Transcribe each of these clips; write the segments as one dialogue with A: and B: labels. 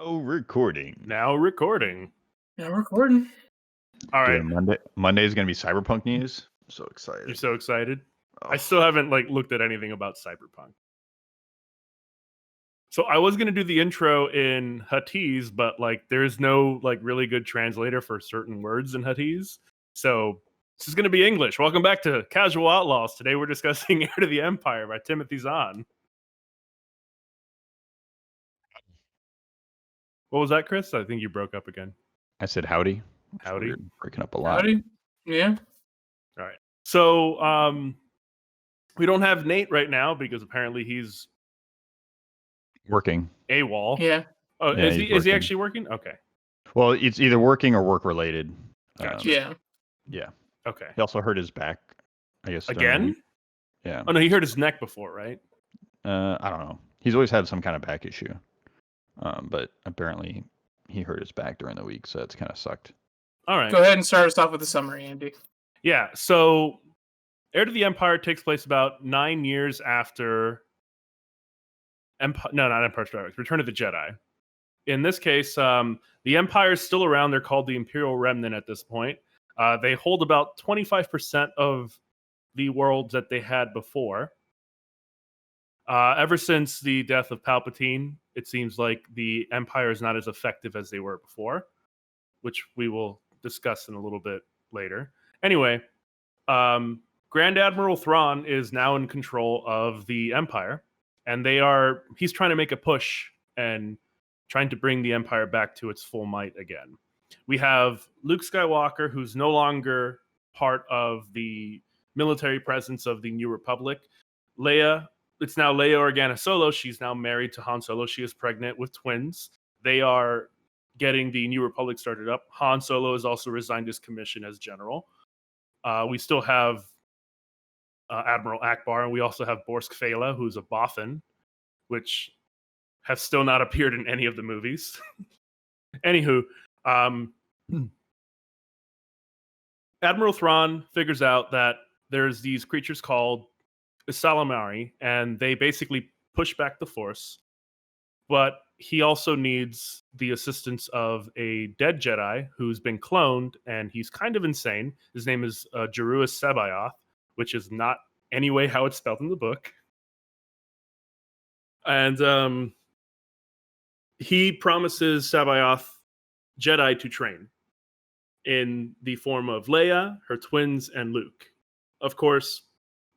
A: Oh, recording.
B: Now recording.
C: Now recording.
B: All right.
A: Dude, Monday is gonna be Cyberpunk news. I'm so excited.
B: You're so excited?
A: Oh.
B: I still haven't looked at anything about Cyberpunk. So I was gonna do the intro in Huttese, but there's no really good translator for certain words in Huttese. So this is gonna be English. Welcome back to Casual Outlaws. Today we're discussing Heir to the Empire by Timothy Zahn. What was that, Chris? I think you broke up again.
A: I said howdy.
B: Howdy.
A: Weird, breaking up a lot.
C: Howdy. Yeah.
B: All right. So we don't have Nate right now because apparently he's
A: Working.
B: AWOL.
C: Yeah.
B: Oh,
A: Yeah,
B: is he actually working? Okay.
A: Well, it's either working or work related.
B: Gotcha.
C: Yeah.
A: Yeah.
B: Okay.
A: He also hurt his back, I guess.
B: Again?
A: Yeah.
B: Oh no, he hurt his neck before, right?
A: I don't know. He's always had some kind of back issue. But apparently he hurt his back during the week, so it's kind of sucked.
B: All right.
C: Go ahead and start us off with the summary, Andy.
B: Yeah. So, Heir to the Empire takes place about 9 years after not Empire Strikes Back, Return of the Jedi. In this case, the Empire is still around. They're called the Imperial Remnant at this point. They hold about 25% of the world that they had before. Ever since the death of Palpatine, it seems like the Empire is not as effective as they were before, which we will discuss in a little bit later. Anyway, Grand Admiral Thrawn is now in control of the Empire, and he's trying to make a push and trying to bring the Empire back to its full might again. We have Luke Skywalker, who's no longer part of the military presence of the New Republic. It's now Leia Organa Solo. She's now married to Han Solo. She is pregnant with twins. They are getting the New Republic started up. Han Solo has also resigned his commission as general. We still have Admiral Akbar, and we also have Borsk Fela, who's a Bothan, which have still not appeared in any of the movies. Anywho, Admiral Thrawn figures out that there's these creatures called Isalamari, and they basically push back the Force. But he also needs the assistance of a dead Jedi who's been cloned, and he's kind of insane. His name is Jeruis Sabayoth, which is not anyway how it's spelled in the book. And he promises Sabayoth Jedi to train in the form of Leia, her twins, and Luke. Of course,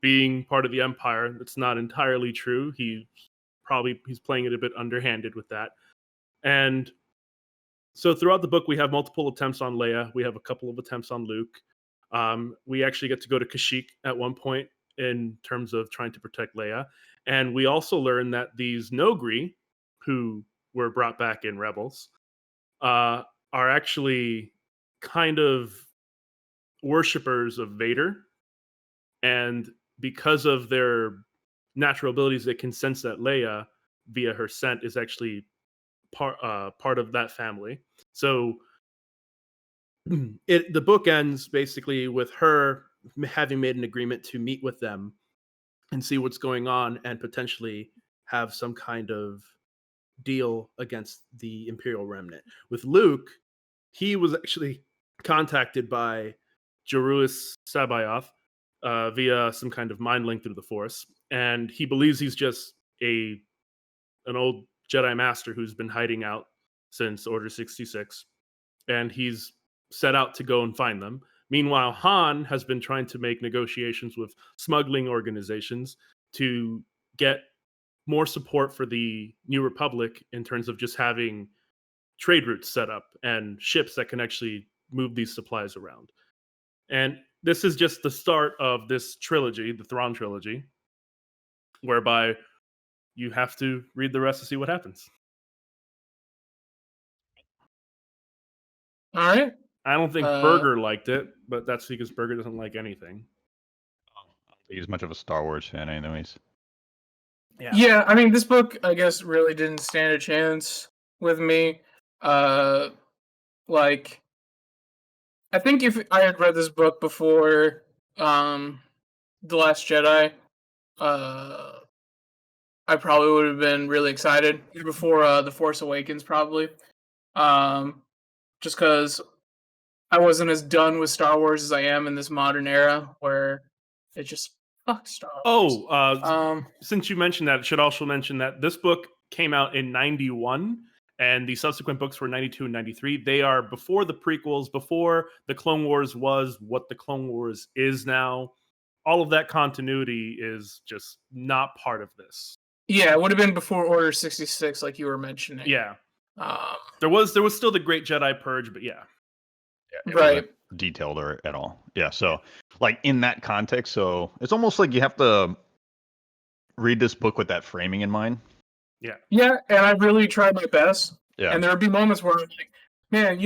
B: being part of the Empire, that's not entirely true. He's playing it a bit underhanded with that. And so throughout the book, we have multiple attempts on Leia. We have a couple of attempts on Luke. We actually get to go to Kashyyyk at one point in terms of trying to protect Leia. And we also learn that these Nogri, who were brought back in Rebels, are actually kind of worshippers of Vader. And because of their natural abilities, they can sense that Leia, via her scent, is actually part of that family. So the book ends basically with her having made an agreement to meet with them and see what's going on and potentially have some kind of deal against the Imperial Remnant. With Luke, he was actually contacted by Jeruis Sabayoth via some kind of mind link through the Force, and he believes he's just an old Jedi Master who's been hiding out since Order 66, and he's set out to go and find them. Meanwhile, Han has been trying to make negotiations with smuggling organizations to get more support for the New Republic in terms of just having trade routes set up and ships that can actually move these supplies around. And this is just the start of this trilogy, the Thrawn trilogy, whereby you have to read the rest to see what happens.
C: All right.
B: I don't think Berger liked it, but that's because Berger doesn't like anything.
A: I don't think he's much of a Star Wars fan anyways.
C: Yeah, I mean, this book, I guess, really didn't stand a chance with me. I think if I had read this book before The Last Jedi, I probably would have been really excited before The Force Awakens, probably. Just because I wasn't as done with Star Wars as I am in this modern era, where it just fuck Star Wars.
B: Since you mentioned that, it should also mention that this book came out in 91 and the subsequent books were 92 and 93. They are before the prequels, before the Clone Wars was what the Clone Wars is now. All of that continuity is just not part of this.
C: Yeah, it would have been before Order 66, like you were mentioning.
B: Yeah. There was still the Great Jedi Purge, but yeah.
A: It wasn't detailed or at all. Yeah, so like in that context, so it's almost like you have to read this book with that framing in mind.
C: Yeah, and I really tried my best.
A: Yeah.
C: And there would be moments where I'm like, man,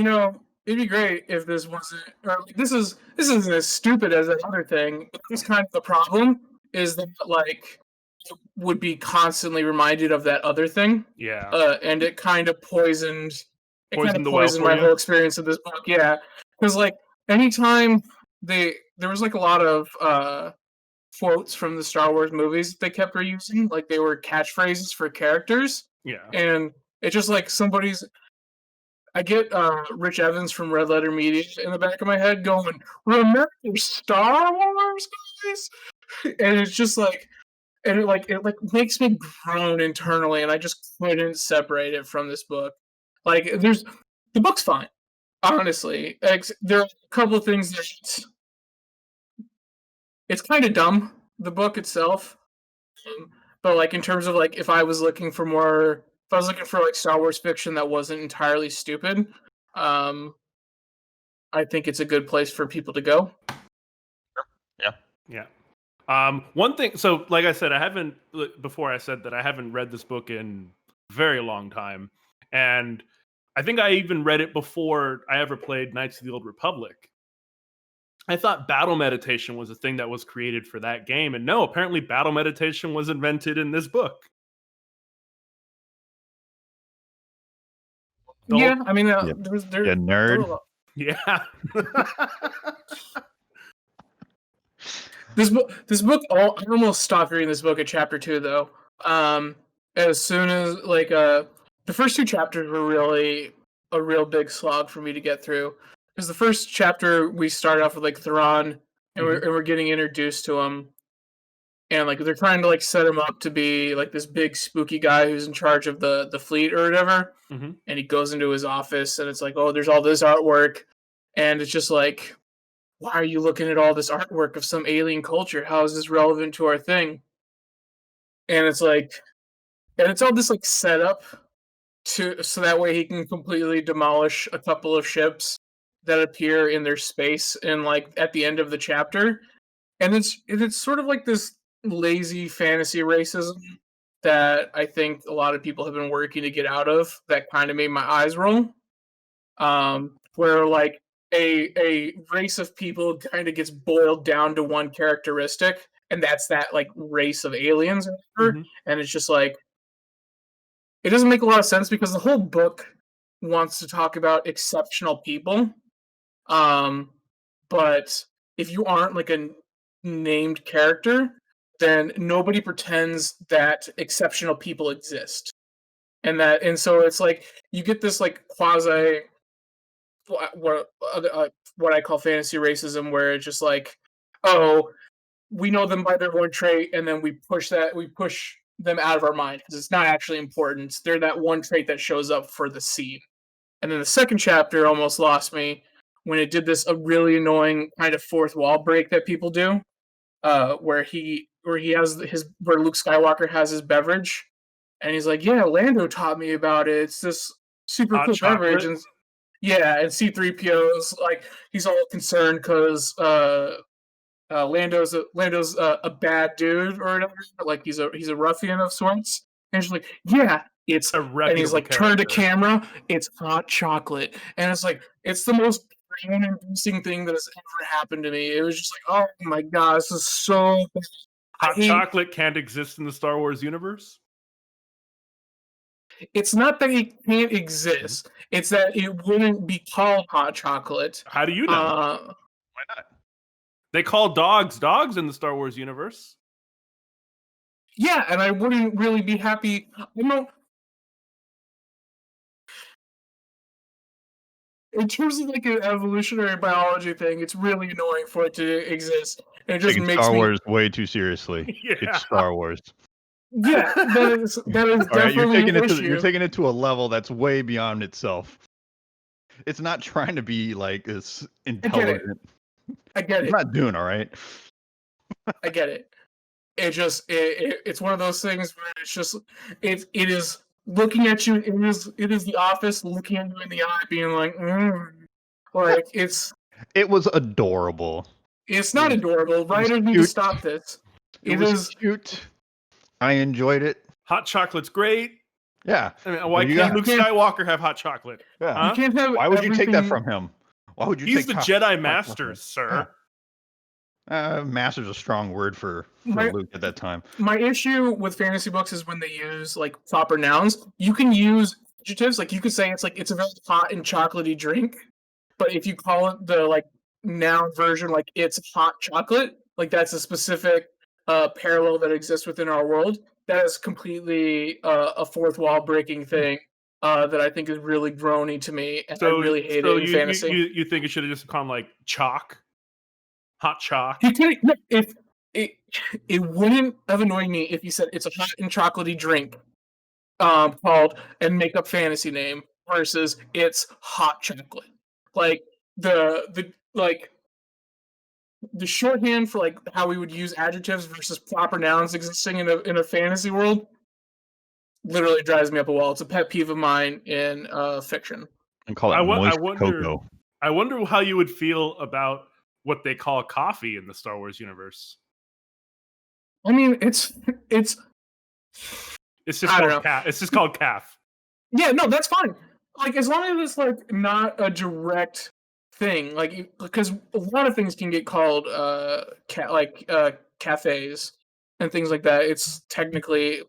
C: it'd be great if this wasn't, or this isn't as stupid as that other thing. But this kind of the problem is that like it would be constantly reminded of that other thing.
B: Yeah.
C: And it kind of poisoned
B: Poisoned
C: my whole experience of this book. Yeah, because like anytime there was like a lot of quotes from the Star Wars movies they kept reusing, like they were catchphrases for characters.
B: Yeah.
C: And it's just like I get Rich Evans from Red Letter Media in the back of my head going, "Remember Star Wars, guys?" And it's just like, and it makes me groan internally, and I just couldn't separate it from this book. Like, the book's fine, honestly. There are a couple of things that it's kind of dumb, the book itself. But like in terms of like if I was looking for like Star Wars fiction that wasn't entirely stupid, I think it's a good place for people to go.
B: Yeah. One thing, so like I said, I haven't read this book in a very long time. And I think I even read it before I ever played Knights of the Old Republic. I thought battle meditation was a thing that was created for that game. And no, apparently battle meditation was invented in this book.
C: Yeah, I mean,
A: nerd.
B: Yeah.
C: This book, I almost stopped reading this book at chapter 2, though. As soon as like the first 2 chapters were really a real big slog for me to get through. Because the first chapter we start off with like Thrawn, and we're getting introduced to him, and like they're trying to like set him up to be like this big spooky guy who's in charge of the fleet or whatever.
B: Mm-hmm.
C: And he goes into his office, and it's like, oh, there's all this artwork, and it's just like, why are you looking at all this artwork of some alien culture? How is this relevant to our thing? And it's like, and it's all this like setup so that way he can completely demolish a couple of ships that appear in their space and like at the end of the chapter. And it's sort of like this lazy fantasy racism that I think a lot of people have been working to get out of, that kind of made my eyes roll. Where like a race of people kind of gets boiled down to one characteristic, and that's that like race of aliens, and it's just like it doesn't make a lot of sense because the whole book wants to talk about exceptional people, but if you aren't like a named character, then nobody pretends that exceptional people exist, and so it's like you get this like quasi what I call fantasy racism, where it's just like, oh, we know them by their one trait, and then we push them out of our mind because it's not actually important. They're that one trait that shows up for the scene. And then the second chapter almost lost me when it did this a really annoying kind of fourth wall break that people do, where Luke Skywalker has his beverage, and he's like, "Yeah, Lando taught me about it. It's this super cool beverage." And yeah, and C-3PO's like he's all concerned because Lando's a bad dude or whatever. Like he's a ruffian of sorts. And she's like, yeah, it's
B: a reputable
C: and he's like, turn to camera, it's hot chocolate, and it's like it's the most brain-inducing thing that has ever happened to me. It was just like, oh my god, this is so bad.
B: Hot chocolate can't exist in the Star Wars universe?
C: It's not that it can't exist. It's that it wouldn't be called hot chocolate.
B: How do you know?
A: Why not?
B: They call dogs in the Star Wars universe.
C: Yeah, and I wouldn't really be happy. In terms of like an evolutionary biology thing, it's really annoying for it to exist. And it just
A: Taking
C: makes
A: Star
C: me.
A: Wars way too seriously.
B: Yeah.
A: It's Star Wars.
C: Yeah, that is
A: All right,
C: definitely an
A: you're
C: issue.
A: taking it to a level that's way beyond itself. It's not trying to be like this
C: I get it.
A: intelligent.
C: I get
A: It's
C: it.
A: not Dune, all right?
C: I get it. It's one of those things where it's just it is looking at you. It is the office looking at you in the eye, being like, like
A: It was adorable.
C: it's not adorable.
A: It was
C: Writers need to
A: cute.
C: stop this.
A: It
C: It
A: was
C: is.
A: cute. I enjoyed it.
B: Hot chocolate's great.
A: Yeah.
B: I mean, why
A: What do you
B: can't
A: got?
B: Luke Skywalker have hot chocolate?
A: Yeah.
B: Huh?
C: You can't have.
A: Why would you take that
C: everything-
A: from him? Why would you
B: He's
A: take
B: the Jedi Master, sir.
A: Master's a strong word for Luke at that time.
C: My issue with fantasy books is when they use like proper nouns. You can use adjectives, like you could say it's a very hot and chocolatey drink, but if you call it the like noun version, like it's hot chocolate, like that's a specific parallel that exists within our world. That is completely a fourth wall breaking thing that I think is really groany to me, and I really hate it in fantasy.
B: You think it should have just called like chalk, hot chalk?
C: You can't, if it wouldn't have annoyed me if you said it's a hot and chocolatey drink, called and make up fantasy name versus it's hot chocolate. Like the shorthand for like how we would use adjectives versus proper nouns existing in a fantasy world literally drives me up a wall. It's a pet peeve of mine in fiction.
A: And call it moist cocoa.
B: I wonder how you would feel about what they call coffee in the Star Wars universe.
C: I mean, it's
B: just called it's just called calf.
C: Yeah, no, that's fine. Like as long as it's like not a direct thing, like because a lot of things can get called cafes and things like that. It's technically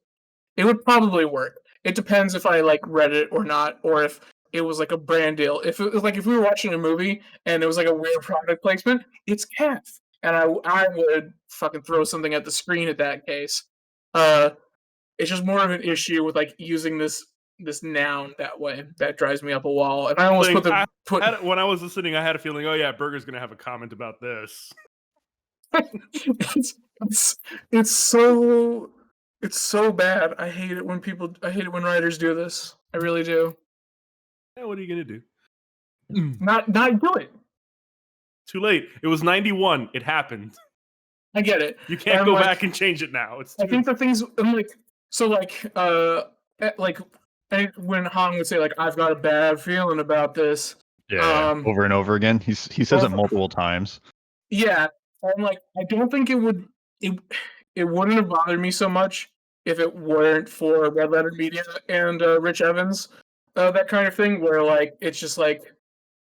C: it would probably work. It depends if I like read it or not, or if it was like a brand deal. If it was like if we were watching a movie and it was like a weird product placement, it's calf, and I would fucking throw something at the screen at that case. It's just more of an issue with like using this noun that way that drives me up a wall. And I almost
B: when I was listening, I had a feeling, oh yeah, Burger's gonna have a comment about this.
C: it's so bad. I hate it when writers do this. I really do.
B: Yeah, what are you gonna do?
C: Not do it.
B: Too late. It was 91. It happened.
C: I get it.
B: You can't go back and change it now.
C: I think the things when Han would say like I've got a bad feeling about this.
A: Yeah, over and over again. He says it multiple times.
C: Yeah, I'm like I don't think it wouldn't have bothered me so much if it weren't for Red Letter Media and Rich Evans, that kind of thing where like it's just like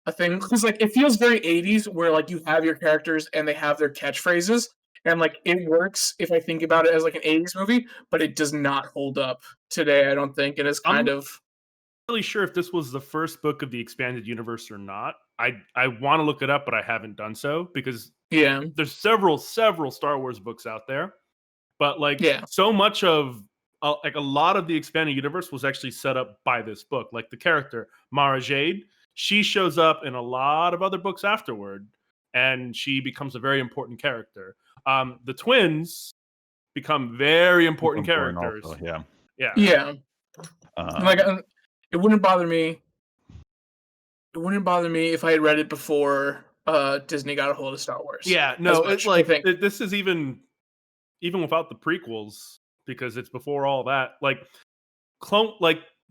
C: a thing because like it feels very 80s where like you have your characters and they have their catchphrases. And like it works if I think about it as like an 80s movie, but it does not hold up today, I don't think. And it's kind of
B: really sure if this was the first book of the expanded universe or not. I want to look it up, but I haven't done so because there's several Star Wars books out there. But like so much of like a lot of the expanded universe was actually set up by this book. Like the character Mara Jade, she shows up in a lot of other books afterward, and she becomes a very important character. The twins become very important characters.
A: Also,
C: yeah. Like it wouldn't bother me. It wouldn't bother me if I had read it before Disney got a hold of Star Wars.
B: Yeah, no, it's like this is even without the prequels because it's before all that. Like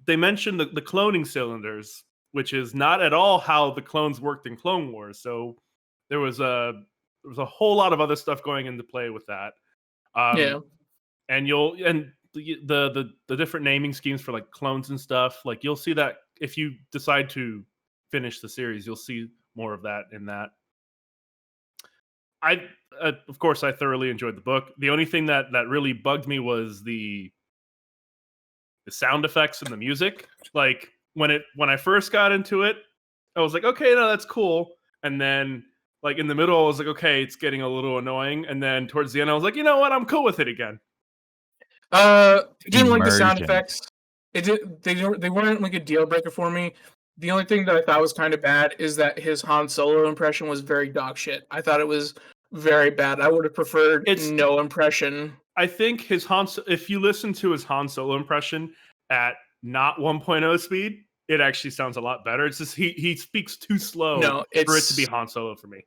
B: they mentioned the cloning cylinders, which is not at all how the clones worked in Clone Wars. So there was a whole lot of other stuff going into play with that. And the different naming schemes for like clones and stuff, like you'll see that if you decide to finish the series, you'll see more of that in that. Of course, I thoroughly enjoyed the book. The only thing that really bugged me was the sound effects and the music. Like when I first got into it, I was like, okay, no, that's cool. And then like in the middle, I was like, okay, it's getting a little annoying. And then towards the end, I was like, you know what? I'm cool with it again.
C: I didn't like the sound
A: Immersion.
C: effects. They weren't like a deal breaker for me. The only thing that I thought was kind of bad is that his Han Solo impression was very dog shit. I thought it was very bad. I would have preferred no impression.
B: I think his if you listen to his Han Solo impression at not 1.0 speed, it actually sounds a lot better. It's just he speaks too slow for it to be Han Solo for me.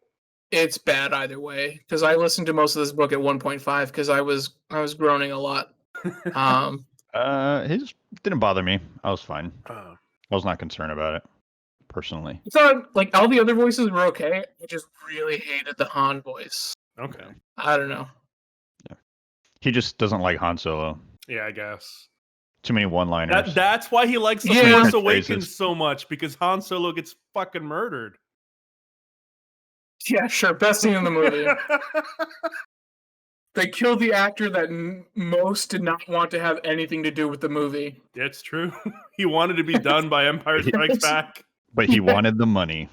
C: It's bad either way because I listened to most of this book at 1.5 because I was groaning a lot.
A: His didn't bother me. I was fine. I was not concerned about it personally.
C: So like all the other voices were okay. I just really hated the Han voice.
B: Okay.
C: I don't know.
A: Yeah. He just doesn't like Han Solo.
B: Yeah, I guess.
A: Too many one-liners.
B: That's why he likes The Force Awakens so much, because Han Solo gets fucking murdered.
C: Yeah, sure. Best scene in the movie. They killed the actor that most did not want to have anything to do with the movie.
B: It's true. He wanted to be done by Empire Strikes Back.
A: But he wanted the money.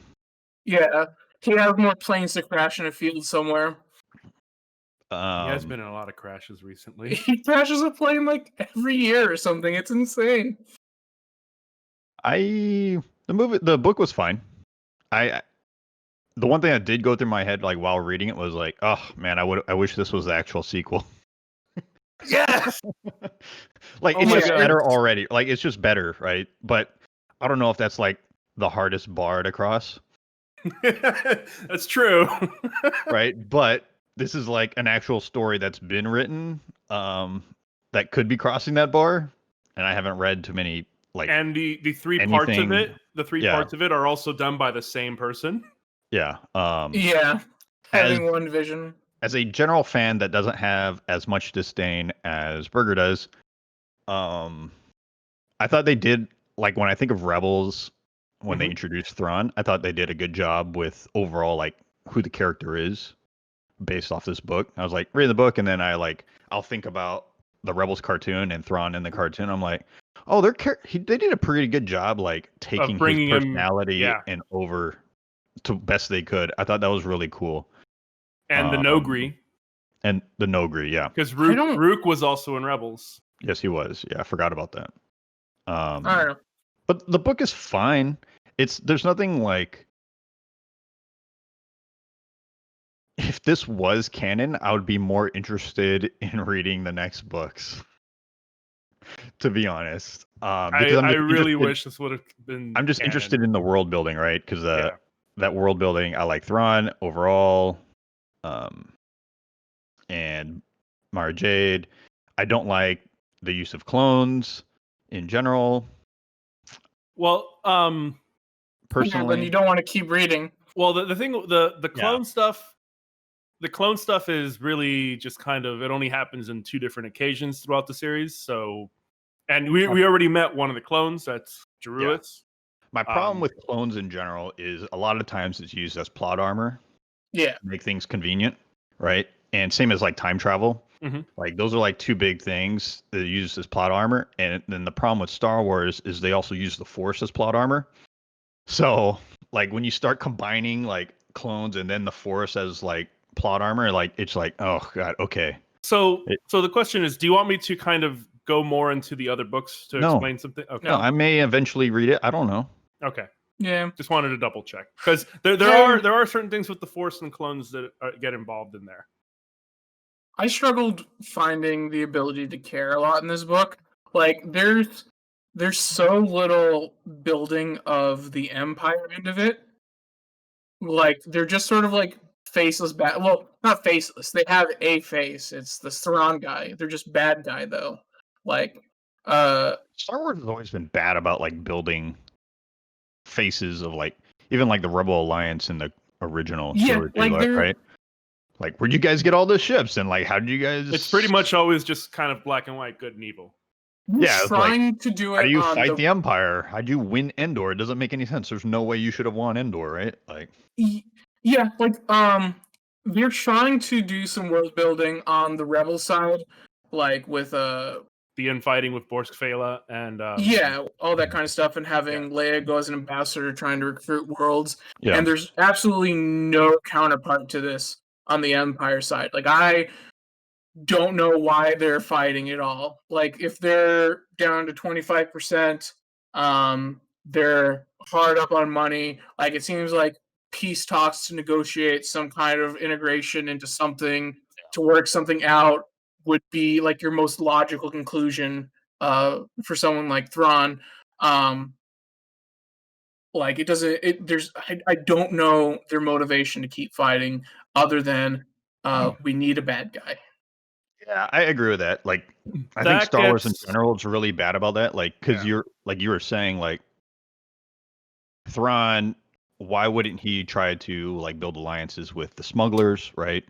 C: Yeah. He has more planes to crash in a field somewhere.
B: He has been in a lot of crashes recently.
C: He crashes a plane like every year or something. It's insane.
A: The book was fine. The one thing that did go through my head, like while reading it, was like, oh man, I wish this was the actual sequel.
C: Yes.
A: Like it's just better already. Like it's just better, right? But I don't know if that's like the hardest bar to cross.
B: That's true.
A: Right? But this is like an actual story that's been written that could be crossing that bar. And I haven't read too many like
B: and the three parts of it, parts of it are also done by the same person.
A: Yeah.
C: Having one vision.
A: As a general fan that doesn't have as much disdain as Burger does, I thought they did, like when I think of Rebels, when they introduced Thrawn, I thought they did a good job with overall like who the character is based off this book. I was like reading the book and then I'll think about the Rebels cartoon and Thrawn in the cartoon. I'm like, oh, they did a pretty good job like taking his personality and over to best they could. I thought that was really cool.
B: And the Nogri.
A: And the Nogri, yeah.
B: Because Rook was also in Rebels.
A: Yes, he was. Yeah, I forgot about that.
C: I don't know.
A: But the book is fine. There's nothing like. If this was canon, I would be more interested in reading the next books. To be honest,
B: because I really wish this would have been.
A: I'm just interested in the world building, right? Because that world building, I like Thrawn overall, and Mara Jade. I don't like the use of clones in general.
B: Well,
A: personally,
C: then you don't want to keep reading.
B: Well, the thing, the clone stuff, the clone stuff is really just kind of, it only happens in 2 different occasions throughout the series. So, and we already met one of the clones. That's Jeruit's.
A: Yeah. My problem with clones in general is a lot of times it's used as plot armor.
C: Yeah.
A: To make things convenient, right? And same as like time travel. Like those are like 2 big things that are used as plot armor. And then the problem with Star Wars is they also use the Force as plot armor. So like when you start combining like clones and then the Force as like plot armor, like it's like, oh god, okay.
B: So the question is, do you want me to kind of go more into the other books to explain something? Okay.
A: No, I may eventually read it. I don't know.
B: Okay.
C: Yeah.
B: Just wanted to double check because there are certain things with the Force and clones that get involved in there.
C: I struggled finding the ability to care a lot in this book. Like there's so little building of the Empire end of it. Like they're just sort of like faceless bad. Well, not faceless. They have a face. It's the Thrawn guy. They're just bad guy though. Like
A: Star Wars has always been bad about like building faces of like even like the Rebel Alliance in the original trilogy, like, right? Like, where'd you guys get all the ships? And like, how did you guys?
B: It's pretty much always just kind of black and white, good and evil.
A: Yeah,
C: trying to do it.
A: How do you fight the Empire? How'd you win Endor? It doesn't make any sense. There's no way you should have won Endor, right? Like,
C: yeah, like they're trying to do some world building on the Rebel side, like with the
B: infighting with Borsk Fela and
C: all that kind of stuff, and having Leia go as an ambassador trying to recruit worlds.
A: Yeah.
C: And there's absolutely no counterpart to this on the Empire side. Like don't know why they're fighting at all. Like if they're down to 25%, they're hard up on money. Like it seems like peace talks to negotiate some kind of integration into something to work something out would be like your most logical conclusion for someone like Thrawn. Um, like it doesn't it there's I don't know their motivation to keep fighting other than we need a bad guy.
A: Yeah, I agree with that. Like, I think
B: That
A: Star Wars in
B: gets
A: general is really bad about that. Like, because
B: Yeah.
A: you're like you were saying, like Thrawn, why wouldn't he try to like build alliances with the smugglers, right?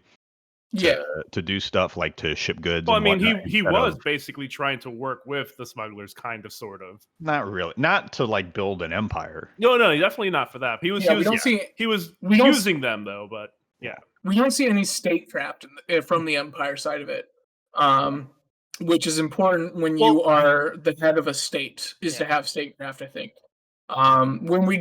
C: Yeah.
A: To do stuff like to ship goods
B: Well, I
A: and
B: mean,
A: whatnot
B: he
A: instead
B: was
A: of
B: basically trying to work with the smugglers, kind of, sort of.
A: not really, not to like build an empire.
B: No, definitely not for that. He was
C: Yeah, we don't see
B: he was
C: we don't
B: using them though, but yeah.
C: we don't see any state trapped from the Empire side of it, um, which is important when you
B: Well,
C: are the head of a state, is to
B: Yeah.
C: have statecraft. I think when we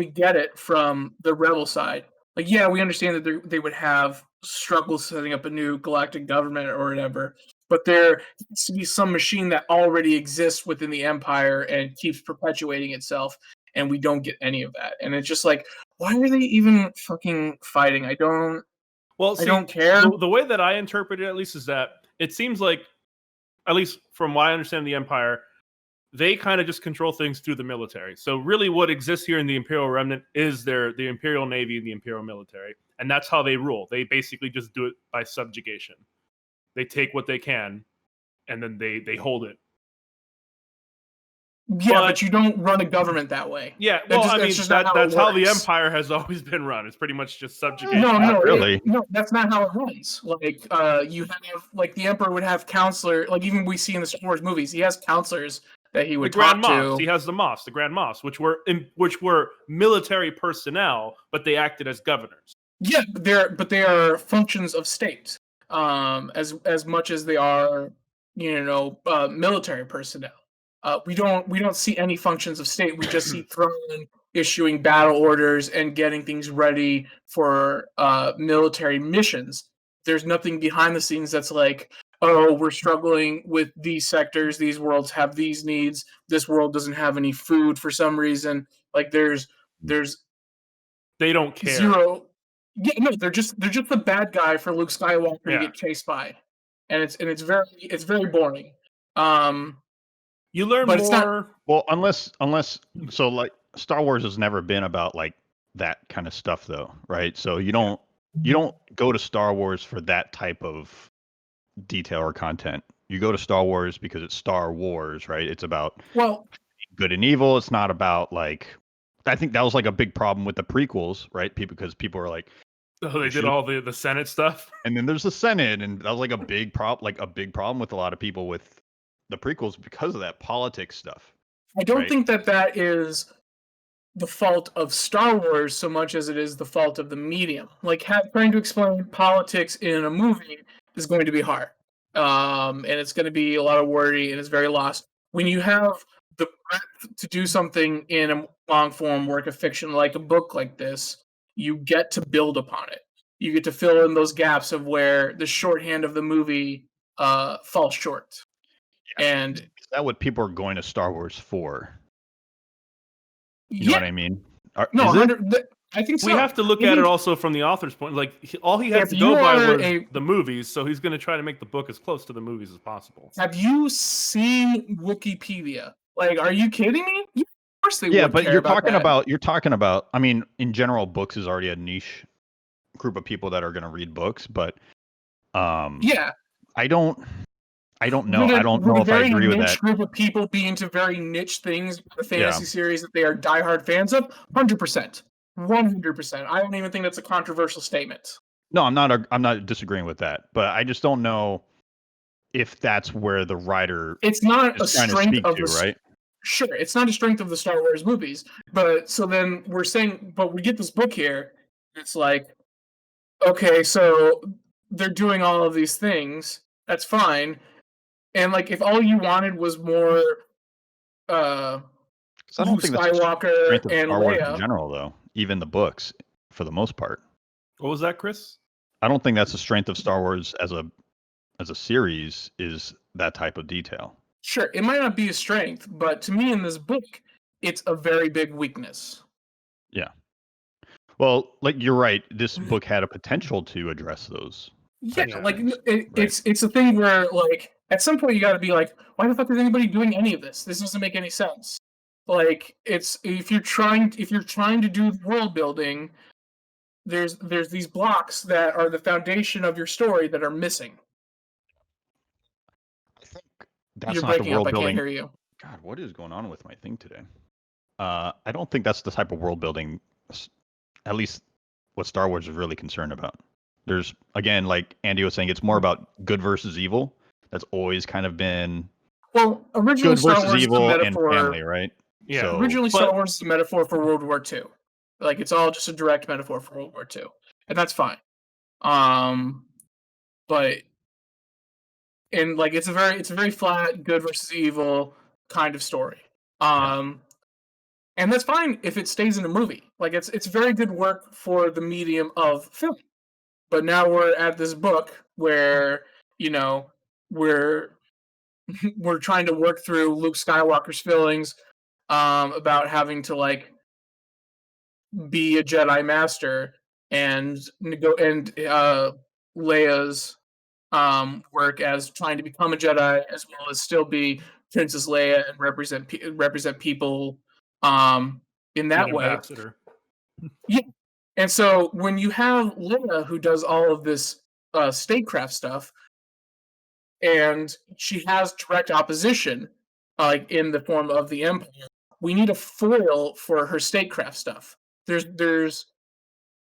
C: get it from the rebel side, like yeah, we understand that they would have struggles setting up a new galactic government or whatever, but there needs to be some machine that already exists within the Empire and keeps perpetuating itself, and we don't get any of that. And it's just like, why are they even fucking fighting?
B: Well,
C: I
B: see,
C: don't care.
B: the way that I interpret it, at least, is that it seems like, at least from what I understand, the Empire, they kind of just control things through the military. So really, what exists here in the Imperial Remnant is the Imperial Navy and the Imperial military, and that's how they rule. They basically just do it by subjugation. They take what they can, and then they hold it.
C: Yeah, but you don't run a government that way.
B: Yeah, well, I mean, that's how the Empire has always been run. It's pretty much just subjugation.
C: No,
A: really.
C: No, that's not how it runs. Like, you have like the Emperor would have counselor. Like even we see in the Star Wars movies, he has counselors that he
B: The
C: would
B: Grand
C: talk
B: Moffs.
C: to.
B: He has the Moffs, the Grand Moffs, which were military personnel, but they acted as governors.
C: Yeah, but they are functions of state, as much as they are, military personnel. We don't see any functions of state. We just see Thrawn issuing battle orders and getting things ready for military missions. There's nothing behind the scenes that's like, oh, we're struggling with these sectors. These worlds have these needs. This world doesn't have any food for some reason. Like there's
B: They don't care.
C: zero. Yeah, no, they're just the bad guy for Luke Skywalker to get chased by, and it's very boring.
B: You learn
C: but
B: more.
C: It's not,
A: Well, unless so like Star Wars has never been about like that kind of stuff though, right? So you don't go to Star Wars for that type of detail or content. You go to Star Wars because it's Star Wars, right? It's about good and evil. It's not about like I think that was like a big problem with the prequels, right? Because people are like,
B: oh, they did all the Senate stuff,
A: and then there's the Senate, and that was like a big problem with a lot of people with the prequels because of that politics stuff.
C: I don't think that is the fault of Star Wars so much as it is the fault of the medium. Like trying to explain politics in a movie is going to be hard, and it's going to be a lot of wordy, and it's very lost. When you have the breadth to do something in a long form work of fiction like a book like this, you get to build upon it. You get to fill in those gaps of where the shorthand of the movie falls short.
A: Yeah.
C: And
A: is that what people are going to Star Wars for? You know what I mean?
C: I think so.
B: We have to look at it also from the author's point. Like all he had to go by was the movies, so he's going to try to make the book as close to the movies as possible.
C: Have you seen Wikipedia? Like, are you kidding me? Of course they
A: yeah,
C: would
A: but
C: care
A: you're
C: about
A: talking about. I mean, in general, books is already a niche group of people that are going to read books, but
C: yeah,
A: I don't know. I don't know if I agree with that.
C: Would a very niche group of people be into very niche things, the fantasy series that they are diehard fans of? 100%. 100%. I don't even think that's a controversial statement.
A: No, I'm not disagreeing with that, but I just don't know if that's where the writer
C: it's not a strength of
A: the right.
C: Sure, it's not a strength of the Star Wars movies, but so then we're saying, but we get this book here. It's like, okay, so they're doing all of these things. That's fine. And like, if all you wanted was more,
A: I don't think
C: Skywalker
A: that's
C: and
A: Star Wars
C: Leia
A: in general, though. Even the books, for the most part.
B: What was that, Chris?
A: I don't think that's the strength of Star Wars as a as a series is that type of detail.
C: Sure, it might not be a strength, but to me in this book, it's a very big weakness.
A: Yeah. Well, like you're right. This book had a potential to address those.
C: Yeah,
B: Yeah.
C: like
A: things,
C: it's a thing where like at some point you got to be like, why the fuck is anybody doing any of this? This doesn't make any sense. Like it's if you're trying to do world building, there's these blocks that are the foundation of your story that are missing.
A: I think that's
C: You're
A: not the
C: breaking up.
A: world
C: I can't
A: building.
C: hear you.
A: God, what is going on with my thing today? I don't think that's the type of world building, at least what Star Wars is really concerned about. There's, again, like Andy was saying, it's more about good versus evil. That's always kind of been
C: Well, originally
A: good
C: Star
A: versus
C: Wars is a
A: evil and
C: metaphor.
A: family, right?
B: Yeah.
A: So,
C: Originally,
B: but-
C: Star Wars is a metaphor for World War II. Like it's all just a direct metaphor for World War II, and that's fine. But and like it's a very flat good versus evil kind of story. And that's fine if it stays in a movie. Like it's very good work for the medium of film. But now we're at this book where we're we're trying to work through Luke Skywalker's feelings about having to like be a Jedi Master and Leia's work as trying to become a Jedi as well as still be Princess Leia and represent people in that way.
B: Ambassador.
C: Yeah. And so when you have Leia who does all of this statecraft stuff, and she has direct opposition, like in the form of the Empire, we need a foil for her statecraft stuff. There's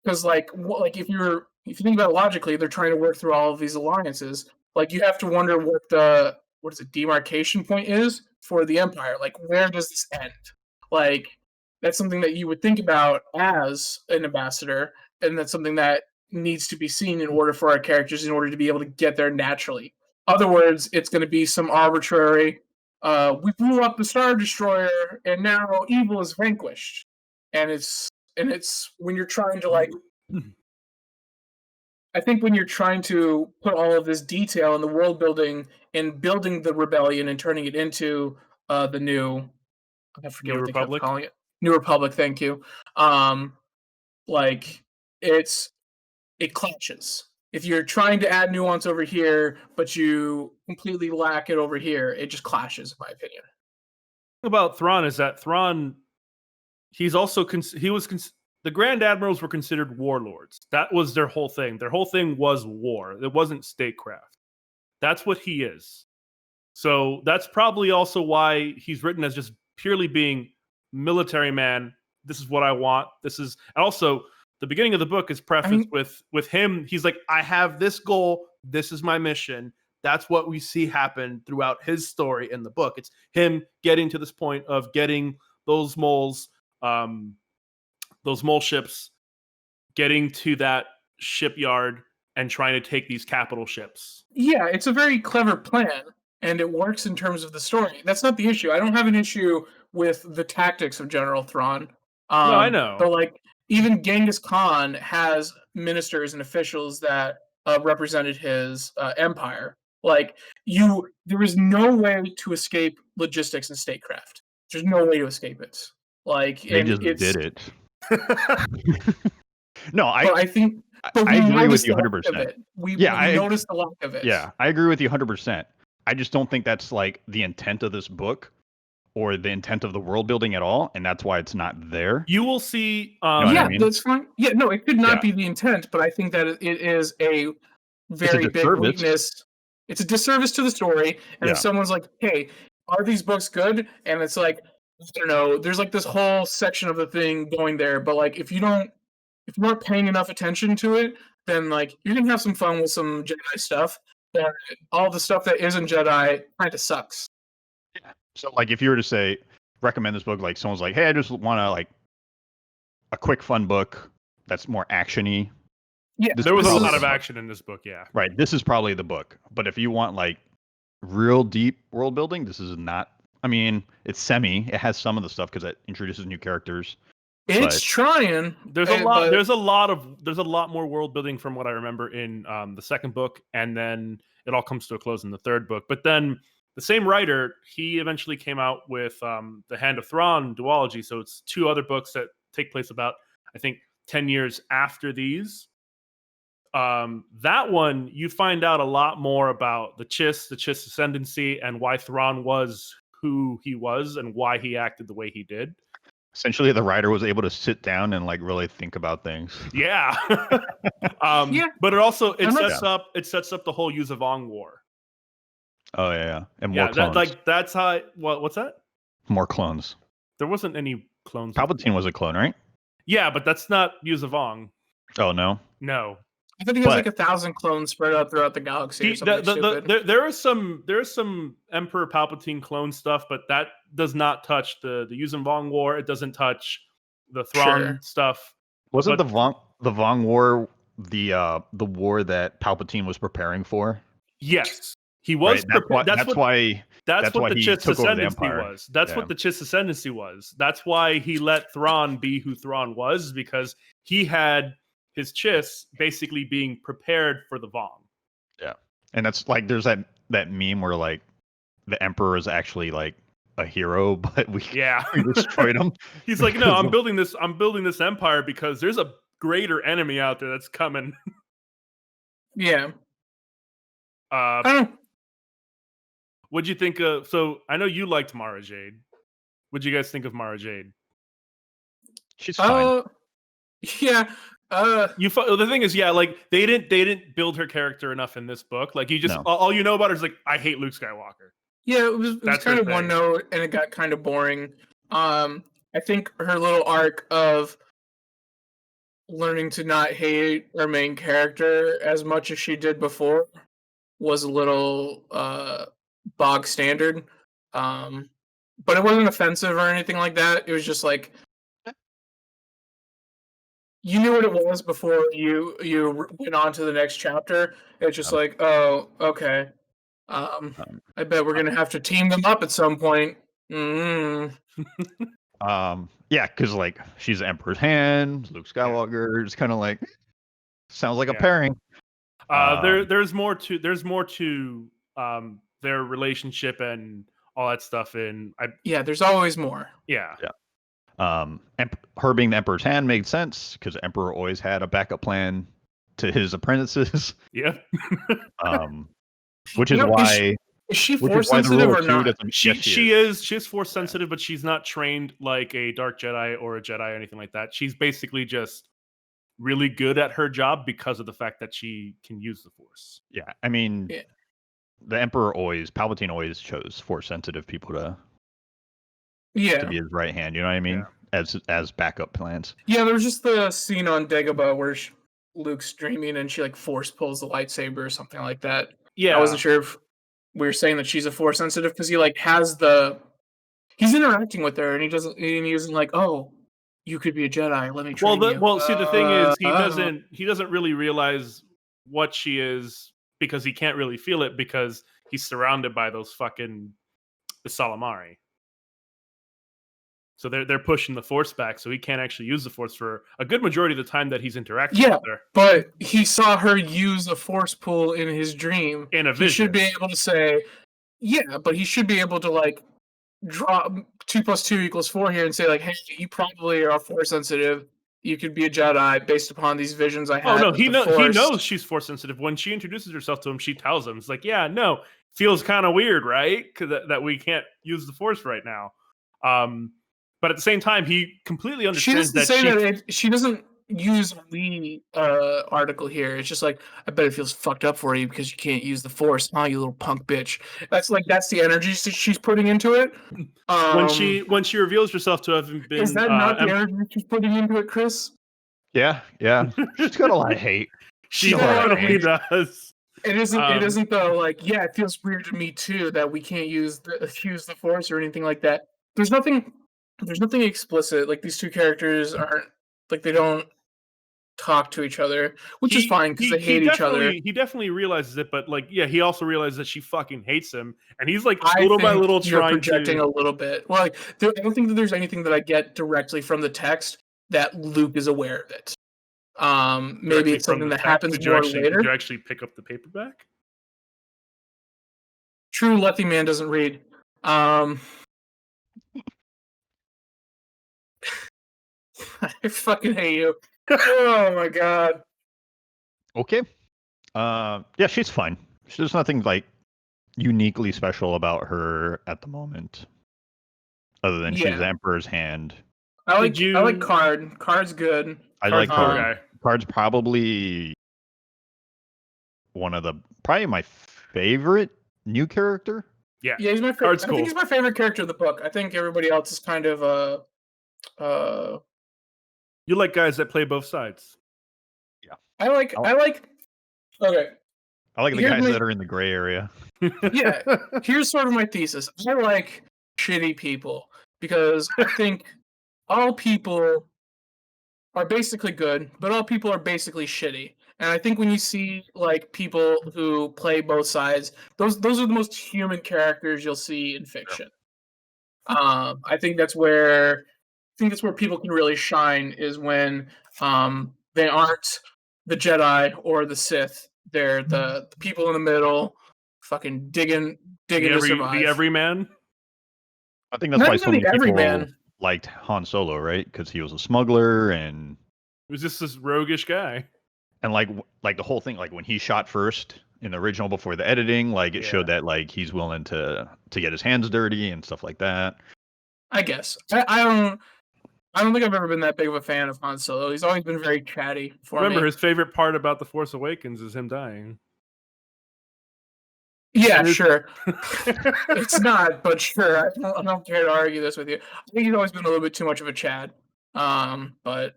C: because like if you think about it logically, they're trying to work through all of these alliances. Like you have to wonder what is it demarcation point is for the Empire. Like where does this end? Like that's something that you would think about as an ambassador, and that's something that needs to be seen in order for our characters in order to be able to get there naturally. Other words, it's going to be some arbitrary. We blew up the Star Destroyer, and now evil is vanquished. And it's when you're trying to like. I think when you're trying to put all of this detail in the world building and building the rebellion and turning it into the new, I forget
B: New
C: what
B: Republic?
C: they kept calling it, New Republic. Thank you. Like it clashes. If you're trying to add nuance over here, but you completely lack it over here, it just clashes, in my opinion.
B: About Thrawn is that Thrawn, he's also the Grand Admirals were considered warlords. That was their whole thing. Their whole thing was war. It wasn't statecraft. That's what he is. So that's probably also why he's written as just purely being military man. This is what I want. This is, and also the beginning of the book is prefaced with him. He's like, I have this goal. This is my mission. That's what we see happen throughout his story in the book. It's him getting to this point of getting those mole ships, getting to that shipyard and trying to take these capital ships.
C: Yeah, it's a very clever plan, and it works in terms of the story. That's not the issue. I don't have an issue with the tactics of General Thrawn.
B: No, I know.
C: But like, even Genghis Khan has ministers and officials that represented his empire. Like, there is no way to escape logistics and statecraft. There's no way to escape it. Like,
A: they just did it. No, I
C: think.
A: I agree with you 100%.
C: We noticed the lack of it.
A: Yeah, I agree with you 100%. I just don't think that's like the intent of this book or the intent of the world building at all, and that's why it's not there.
B: You will see.
C: That's fine. Yeah, no, it could not be the intent, but I think that it is a very big weakness. It's a disservice to the story. And if someone's like, "Hey, are these books good?" and it's like, I don't know, there's like this whole section of the thing going there, but like if you aren't paying enough attention to it, then like you're gonna have some fun with some Jedi stuff. But all the stuff that isn't Jedi kind of sucks.
A: Yeah. So like if you were to recommend this book, like someone's like, hey, I just want to like a quick fun book that's more actiony.
B: Yeah, there was a lot of action in this book. Yeah.
A: Right. This is probably the book. But if you want like real deep world building, this is not. I mean, it's it has some of the stuff because it introduces new characters.
C: It's trying.
B: There's a lot. There's a lot more world building from what I remember in the second book, and then it all comes to a close in the third book. But then the same writer, he eventually came out with the Hand of Thrawn duology. So it's 2 other books that take place about, I think, 10 years after these. That one, you find out a lot more about the Chiss ascendancy, and why Thrawn was who he was, and why he acted the way he did.
A: Essentially, the writer was able to sit down and like really think about things.
B: Yeah. But it sets up the whole Yuzavong War.
A: Oh yeah. And more clones.
B: That's how. What's that?
A: More clones.
B: There wasn't any clones.
A: Palpatine was a clone, right?
B: Yeah, but that's not Yuzavong.
A: Oh no.
B: No.
C: I thought he has like 1,000 clones spread out throughout the galaxy.
B: There is some Emperor Palpatine clone stuff, but that does not touch the Yuzavong War. It doesn't touch the Thrawn stuff.
A: Wasn't the Vong War the war that Palpatine was preparing for?
B: Yes, he was.
A: Right? That's why
B: the Chiss
A: took over the
B: ascendancy
A: Empire.
B: was. That's what the Chiss ascendancy was. That's why he let Thrawn be who Thrawn was, because he had his Chiss basically being prepared for the Vong.
A: Yeah. And that's like, there's that meme where like the Emperor is actually like a hero, but we destroyed him.
B: He's like, no, I'm building this empire because there's a greater enemy out there that's coming.
C: Yeah.
B: What'd you think of? So I know you liked Mara Jade. What'd you guys think of Mara Jade?
A: She's fine.
C: Yeah.
B: The thing is, like they didn't build her character enough in this book. Like you just all you know about her is like, I hate Luke Skywalker.
C: Yeah, it was kind of one note, and it got kind of boring. I think her little arc of learning to not hate her main character as much as she did before was a little bog standard. But it wasn't offensive or anything like that. It was just like, you knew what it was before you went on to the next chapter. It's just like, oh, okay. I bet we're gonna have to team them up at some point.
A: Yeah, because like she's the Emperor's hand, Luke Skywalker. It's kind of like sounds like a pairing.
B: There's more to their relationship and all that stuff.
C: There's always more.
B: Yeah.
A: Her being the Emperor's hand made sense because the Emperor always had a backup plan to his apprentices.
B: Yeah.
A: Which is why.
C: Is she force sensitive or not?
B: She is force sensitive, but she's not trained like a Dark Jedi or a Jedi or anything like that. She's basically just really good at her job because of the fact that she can use the Force.
A: Yeah, I mean, the Palpatine always chose force sensitive people to be his right hand. You know what I mean? Yeah. As backup plans.
C: Yeah, there was just the scene on Dagobah where Luke's dreaming and she like force pulls the lightsaber or something like that.
B: Yeah,
C: I wasn't sure if we were saying that she's a force sensitive because he like he's interacting with her and he isn't like, oh, you could be a Jedi. Let me train you.
B: Well, see, the thing is, he doesn't really realize what she is because he can't really feel it because he's surrounded by those fucking Salamari. So they're pushing the Force back, so he can't actually use the Force for a good majority of the time that he's interacting with her.
C: But he saw her use a Force pull in his dream.
B: In a vision.
C: He should be able to say, but he should be able to like draw 2 + 2 = 4 here and say like, hey, you probably are Force sensitive. You could be a Jedi based upon these visions I had.
B: Oh no, he knows she's Force sensitive. When she introduces herself to him, she tells him, "It's like, feels kind of weird, right? Because that we can't use the Force right now." But at the same time, he completely understands
C: she doesn't use the article here. It's just like, I bet it feels fucked up for you because you can't use the Force, huh, you little punk bitch. That's the energy she's putting into it.
B: When she reveals herself to have been,
C: is that not the energy she's putting into it, Chris?
A: Yeah. She's got a lot of hate.
B: She definitely does.
C: It isn't though. Like, it feels weird to me too that we can't use the Force or anything like that. There's nothing explicit. Like, these two characters aren't like, they don't talk to each other, which is fine because they hate each other.
B: He definitely realizes it, but like, he also realizes that she fucking hates him, and he's like little by little
C: projecting a little bit. Well, like, I don't think that there's anything that I get directly from the text. that Luke is aware of it. Maybe
B: Directly
C: it's
B: from
C: something
B: the
C: that
B: fact-
C: happens
B: did you
C: more
B: actually,
C: later.
B: Did you actually pick up the paperback?
C: True Lethy man doesn't read. I fucking hate you. Oh my god.
A: Okay. Yeah, she's fine. There's nothing like uniquely special about her at the moment, other than she's the
C: Yeah.
A: Emperor's hand.
C: I like
B: Did you-
C: Card. Card's good.
A: I
B: Card's
A: like
B: cool
A: Card.
B: guy.
A: Card's probably probably my favorite new character.
B: Yeah.
C: Yeah, he's my favorite.
B: Card's
C: I
B: cool.
C: think he's my favorite character of the book. I think everybody else is kind of
B: You like guys that play both sides.
C: I like okay.
A: I like the
C: Here's
A: guys
C: my-
A: that are in the gray area.
C: Yeah. Here's sort of my thesis. I like shitty people because I think all people are basically good, but all people are basically shitty. And I think when you see like people who play both sides, those are the most human characters you'll see in fiction. I think that's where people can really shine is when they aren't the Jedi or the Sith. They're the people in the middle, fucking digging to survive.
B: The everyman.
A: I think that's
C: Not
A: why
C: even
A: so many
C: the
A: people
C: everyman.
A: liked Han Solo, right? Because he was a smuggler and
B: It was just this roguish guy.
A: like the whole thing, like when he shot first in the original before the editing, like it showed that like he's willing to get his hands dirty and stuff like that.
C: I guess I don't think I've ever been that big of a fan of Han Solo. He's always been very chatty for
B: Remember,
C: me.
B: his favorite part about The Force Awakens is him dying.
C: Yeah, sure. It's not, but sure. I don't care to argue this with you. I think he's always been a little bit too much of a Chad. But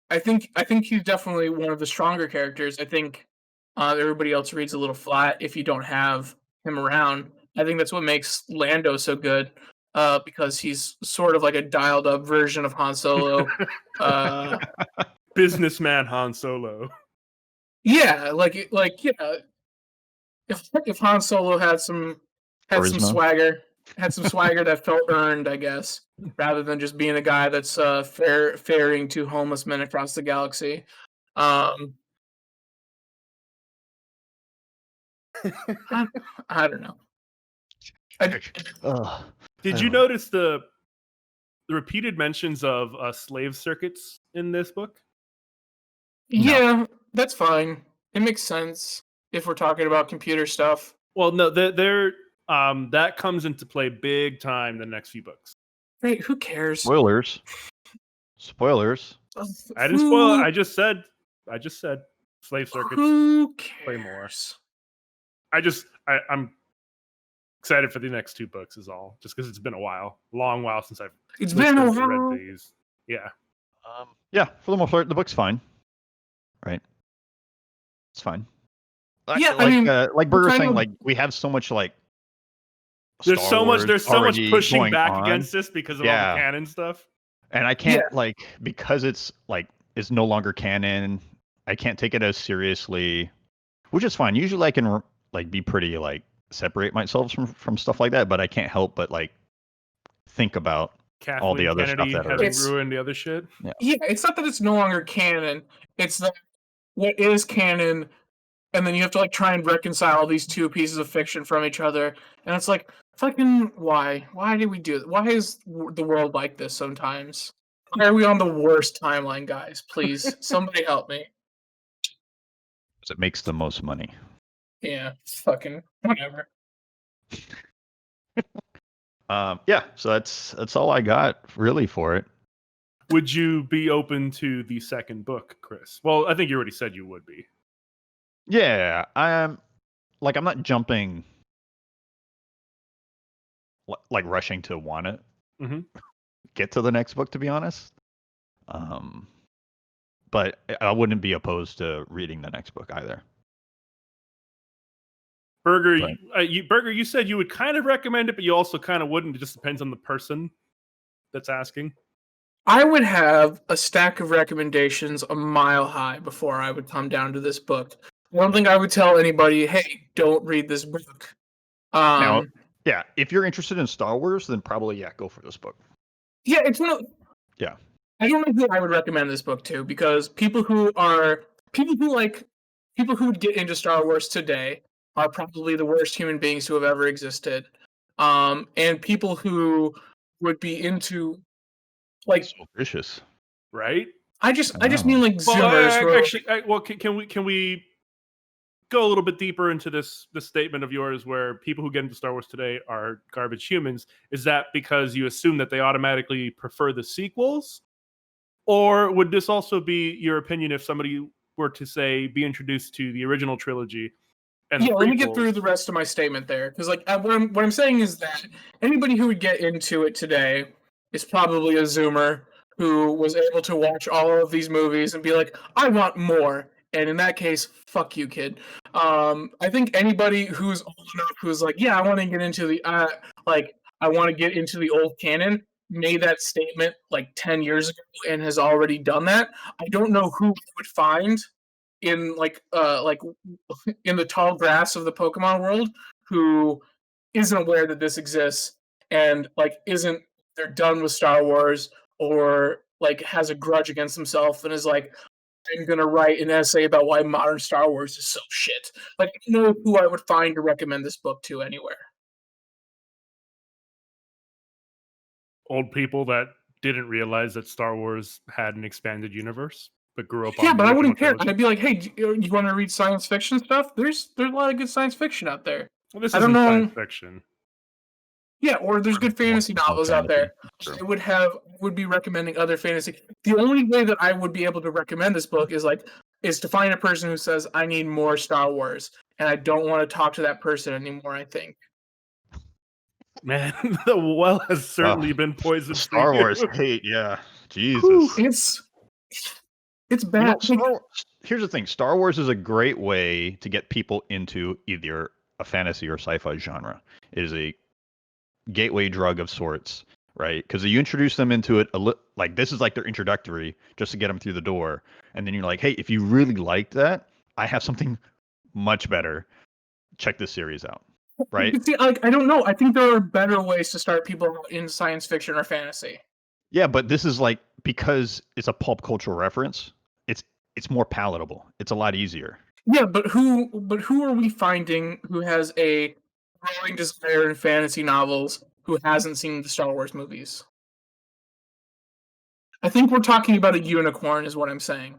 C: I think he's definitely one of the stronger characters. I think everybody else reads a little flat if you don't have him around. I think that's what makes Lando so good. Because he's sort of like a dialed up version of Han Solo.
B: Businessman Han Solo.
C: Yeah, if Han Solo had some
A: Charisma.
C: swagger that felt earned, I guess, rather than just being a guy that's ferrying two homeless men across the galaxy. I don't know.
B: Did you notice the repeated mentions of slave circuits in this book?
C: Yeah, that's fine. It makes sense if we're talking about computer stuff.
B: Well, no, they're that comes into play big time in the next few books.
C: Right? Who cares?
A: Spoilers.
B: I didn't spoil it. I just said slave circuits.
C: Who
B: Play more.
C: cares?
B: I'm excited for the next two books is all. Just because it's been a long while since I've read these. Yeah.
A: Yeah, for the most part, the book's fine. Right. It's fine.
C: Yeah, I mean,
A: like Burger was saying,
C: of-
A: like we have so much like
B: There's so much
A: already
B: pushing
A: going
B: back
A: on.
B: against this because of all the canon stuff.
A: And I can't because it's no longer canon. I can't take it as seriously, which is fine. Usually I can be pretty separate myself from stuff like that, but I can't help but think about
B: Kathleen
A: all the other
B: Kennedy
A: stuff that
B: having
C: are
B: ruined the other shit.
C: Yeah, it's not that it's no longer canon. It's that what is canon, and then you have to try and reconcile these two pieces of fiction from each other. And it's fucking why? Why did we do it? Why is the world like this sometimes? Why are we on the worst timeline, guys? Please, somebody help me.
A: because it makes the most money.
C: Yeah, fucking whatever.
A: Yeah, so that's all I got really for it.
B: Would you be open to the second book, Chris? Well, I think you already said you would be.
A: Yeah, I'm not jumping rushing to want it. Get to the next book, to be honest. But I wouldn't be opposed to reading the next book either.
B: Burger, you said you would kind of recommend it, but you also kind of wouldn't. It just depends on the person that's asking.
C: I would have a stack of recommendations a mile high before I would come down to this book. I don't think I would tell anybody, hey, don't read this book.
A: Now, if you're interested in Star Wars, then probably go for this book.
C: Yeah, it's one of I don't know who I would recommend this book to, because people who would get into Star Wars today are probably the worst human beings who have ever existed. And people who would be into like
A: So vicious.
B: Right?
C: I just
A: Wow.
C: mean like
B: Well,
C: Zoomers who are
B: actually, can we go a little bit deeper into this statement of yours, where people who get into Star Wars today are garbage humans? Is that because you assume that they automatically prefer the sequels, or would this also be your opinion if somebody were to say be introduced to the original trilogy and the
C: yeah, let me get through
B: prequels?
C: the rest of my statement there, because like what I'm saying is that anybody who would get into it today is probably a Zoomer who was able to watch all of these movies and be like, I want more. And in that case, fuck you, kid. I think anybody who's old enough who's like, yeah, I want to get into the I want to get into the old canon, made that statement like 10 years ago and has already done that. I don't know who would find in in the tall grass of the Pokemon world who isn't aware that this exists and like isn't they're done with Star Wars or like has a grudge against himself and is like, I'm gonna write an essay about why modern Star Wars is so shit. Like, I don't know who I would find to recommend this book to anywhere.
B: Old people that didn't realize that Star Wars had an expanded universe, but grew up
C: Yeah,
B: on the
C: but I
B: original
C: wouldn't care.
B: trilogy.
C: I'd be like, hey, you want to read science fiction stuff? There's a lot of good science fiction out there.
B: Well, this
C: I don't
B: isn't science
C: know.
B: fiction.
C: Yeah, or there's good fantasy
A: More
C: novels out
A: fantasy.
C: there. I would be recommending other fantasy. The only way that I would be able to recommend this book is to find a person who says I need more Star Wars, and I don't want to talk to that person anymore. I think.
B: Man, the well has certainly been poisoned.
A: Star
B: for
A: Wars
B: you.
A: hate, yeah. Jesus.
C: Whew, it's bad.
A: You know,
C: Like,
A: here's the thing. Star Wars is a great way to get people into either a fantasy or sci-fi genre. It is a gateway drug of sorts, right? Because you introduce them into it like this is like their introductory just to get them through the door, and then you're like, hey, if you really like that, I have something much better. Check this series out, right?
C: see, like I don't know. I think there are better ways to start people in science fiction or fantasy.
A: Yeah, but this is like because it's a pulp cultural reference. It's more palatable. It's a lot easier.
C: Yeah, but who are we finding who has a growing desire in fantasy novels who hasn't seen the Star Wars movies? I think we're talking about a unicorn, is what I'm saying.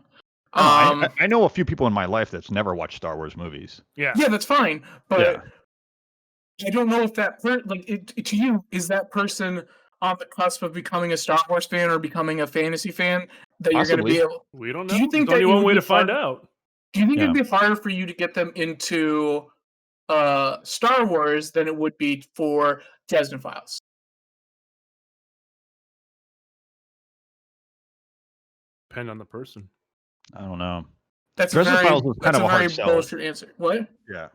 A: No, I know a few people in my life that's never watched Star Wars movies.
B: Yeah.
C: Yeah, that's fine, but
A: Yeah.
C: I don't know if to you is that person on the cusp of becoming a Star Wars fan or becoming a fantasy fan that you're going to
A: Possibly.
C: be able.
B: We don't know.
C: Do you think
B: There's only
C: that it
B: one
C: would
B: way
C: be
B: to find
C: hard-
B: out.
C: Do you think
A: Yeah.
C: it'd be harder for you to get them into Star Wars than it would be for Dresden Files?
B: Depend on the person.
A: I don't know.
C: That's
A: Dresden
C: a very
A: Files is kind
C: that's
A: of a
C: a very
A: hard sell.
C: bullshit answer. What
A: Yeah.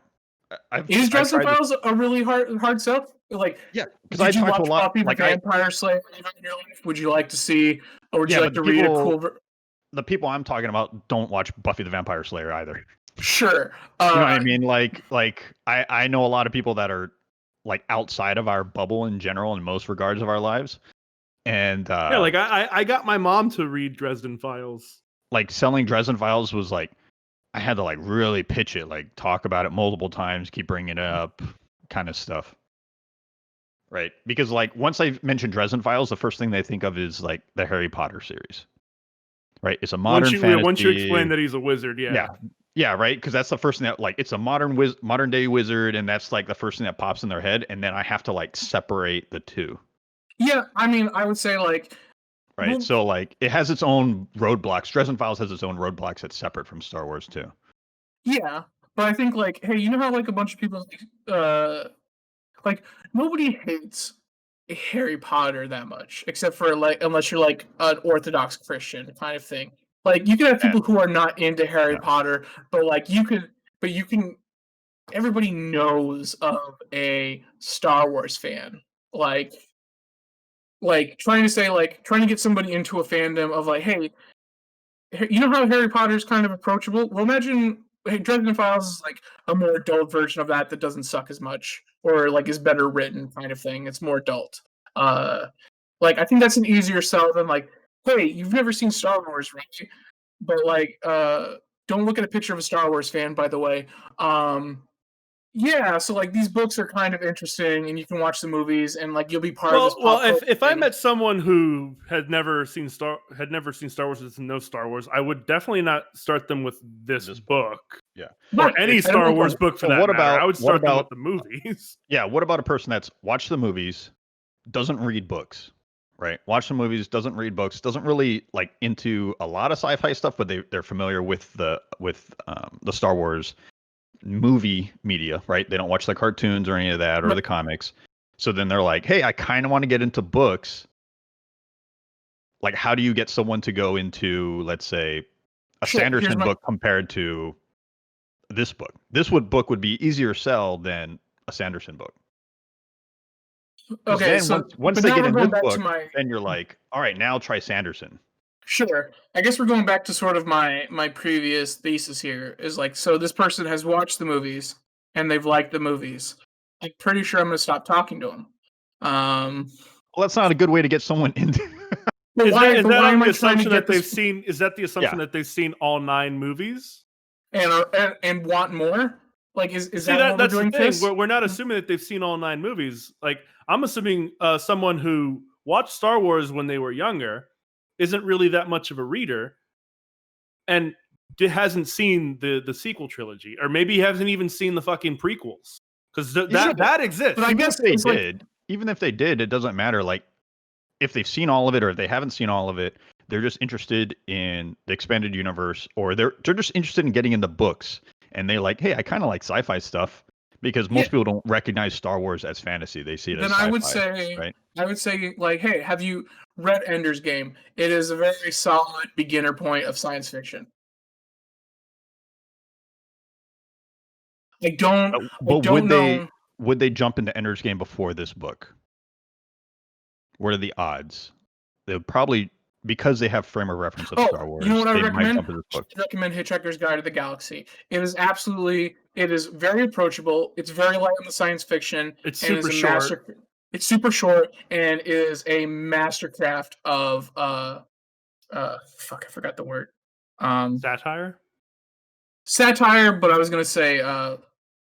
C: is Dresden
A: tried to-
C: Files a really hard sell? Like,
A: Yeah, because I
C: did you
A: talked to a
C: watch
A: lot.
C: Buffy the
A: Like
C: Vampire Slayer in your life? Would you like to see, or would
A: Yeah,
C: you like
A: but
C: to read a cool?
A: the people I'm talking about don't watch Buffy the Vampire Slayer either.
C: Sure.
A: You know what I mean? Like I know a lot of people that are like outside of our bubble in general in most regards of our lives, and
B: Yeah, like I got my mom to read Dresden Files.
A: like selling Dresden Files was like I had to like really pitch it, like talk about it multiple times, keep bringing it up, kind of stuff. Right? Because like once I mention Dresden Files, the first thing they think of is like the Harry Potter series. Right? It's a modern fantasy.
B: Once you explain that he's a wizard, yeah.
A: Yeah, right. Because that's the first thing that like it's a modern day wizard, and that's like the first thing that pops in their head, and then I have to like separate the two.
C: Yeah, I mean, I would say like.
A: Right.
C: Well,
A: So like it has its own roadblocks. Dresden Files has its own roadblocks that's separate from Star Wars too.
C: yeah, but I think like, hey, you know how like a bunch of people like nobody hates Harry Potter that much, except for like unless you're like an Orthodox Christian kind of thing. Like you can have people who are not into Harry
A: Yeah.
C: Potter, but like you can. Everybody knows of a Star Wars fan, trying to get somebody into a fandom of like, hey, you know how Harry Potter's kind of approachable? Well, imagine Dresden Files is like a more adult version of that doesn't suck as much or like is better written kind of thing. It's more adult. Like I think that's an easier sell than like Wait, you've never seen Star Wars, right? But like, don't look at a picture of a Star Wars fan, by the way. Yeah, so like these books are kind of interesting, and you can watch the movies, and like you'll be part of this
B: Well,
C: pop culture
B: if I
C: thing.
B: met someone who had never seen Star Wars, doesn't know Star Wars, I would definitely not start them with this book.
A: Yeah.
B: Or
C: Right,
B: any
C: I don't
B: Star
C: know
B: Wars book for that
A: what
B: matter.
A: about-
B: I would
A: what
B: start them with
A: about-
B: the movies.
A: Yeah, what about a person that's watched the movies, doesn't read books, right? Watch the movies, doesn't read books, doesn't really like into a lot of sci-fi stuff, but they're familiar with the Star Wars movie media, right? They don't watch the cartoons or any of that or the comics. So then they're like, "Hey, I kind of want to get into books." Like, how do you get someone to go into, let's say, a
C: Sure, here's
A: Sanderson
C: my-
A: book compared to this book? This book would be easier sell than a Sanderson book. 'Cause
C: Okay,
A: then
C: so
A: once
C: but
A: they
C: now
A: get
C: we're
A: in
C: going
A: this
C: back
A: book,
C: to my
A: then you're like, all right, now try Sanderson.
C: Sure. I guess we're going back to sort of my previous thesis here is like, so this person has watched the movies and they've liked the movies. I'm pretty sure I'm going to stop talking to them.
A: Well, that's not a good way to get someone into.
C: But
B: Is
C: why,
B: that
C: but why
B: on
C: am
B: the
C: I trying to
B: assumption
C: get
B: that they've
C: this
B: seen? Is that the assumption that they've seen all 9 movies?
C: and want more? Like, is
B: See,
C: that what we're
B: that's
C: doing,
B: the thing.
C: Chris?
B: We're not assuming that they've seen all 9 movies. Like, I'm assuming someone who watched Star Wars when they were younger isn't really that much of a reader, and hasn't seen the sequel trilogy, or maybe he hasn't even seen the fucking prequels, because that exists.
C: But I
A: Even
C: guess
A: if they
C: it's like-
A: did, even if they did, it doesn't matter. Like, if they've seen all of it or if they haven't seen all of it, they're just interested in the expanded universe, or they're just interested in getting into books, and they like, hey, I kind of like sci-fi stuff, because most people don't recognize Star Wars as fantasy; they see it as
C: Then
A: sci-fi.
C: I would say, like, hey, have you read Ender's Game? It is a very solid beginner point of science fiction. I don't know.
A: Would they jump into Ender's Game before this book? What are the odds? They would probably, because they have frame of reference of Star Wars.
C: You know what I
A: they
C: recommend?
A: might jump into this book.
C: I recommend Hitchhiker's Guide to the Galaxy. It is very approachable. It's very light on the science fiction.
B: It's
C: and
B: super
C: is a
B: short.
C: It's super short and is a mastercraft of fuck, I forgot the word. Satire, but I was gonna say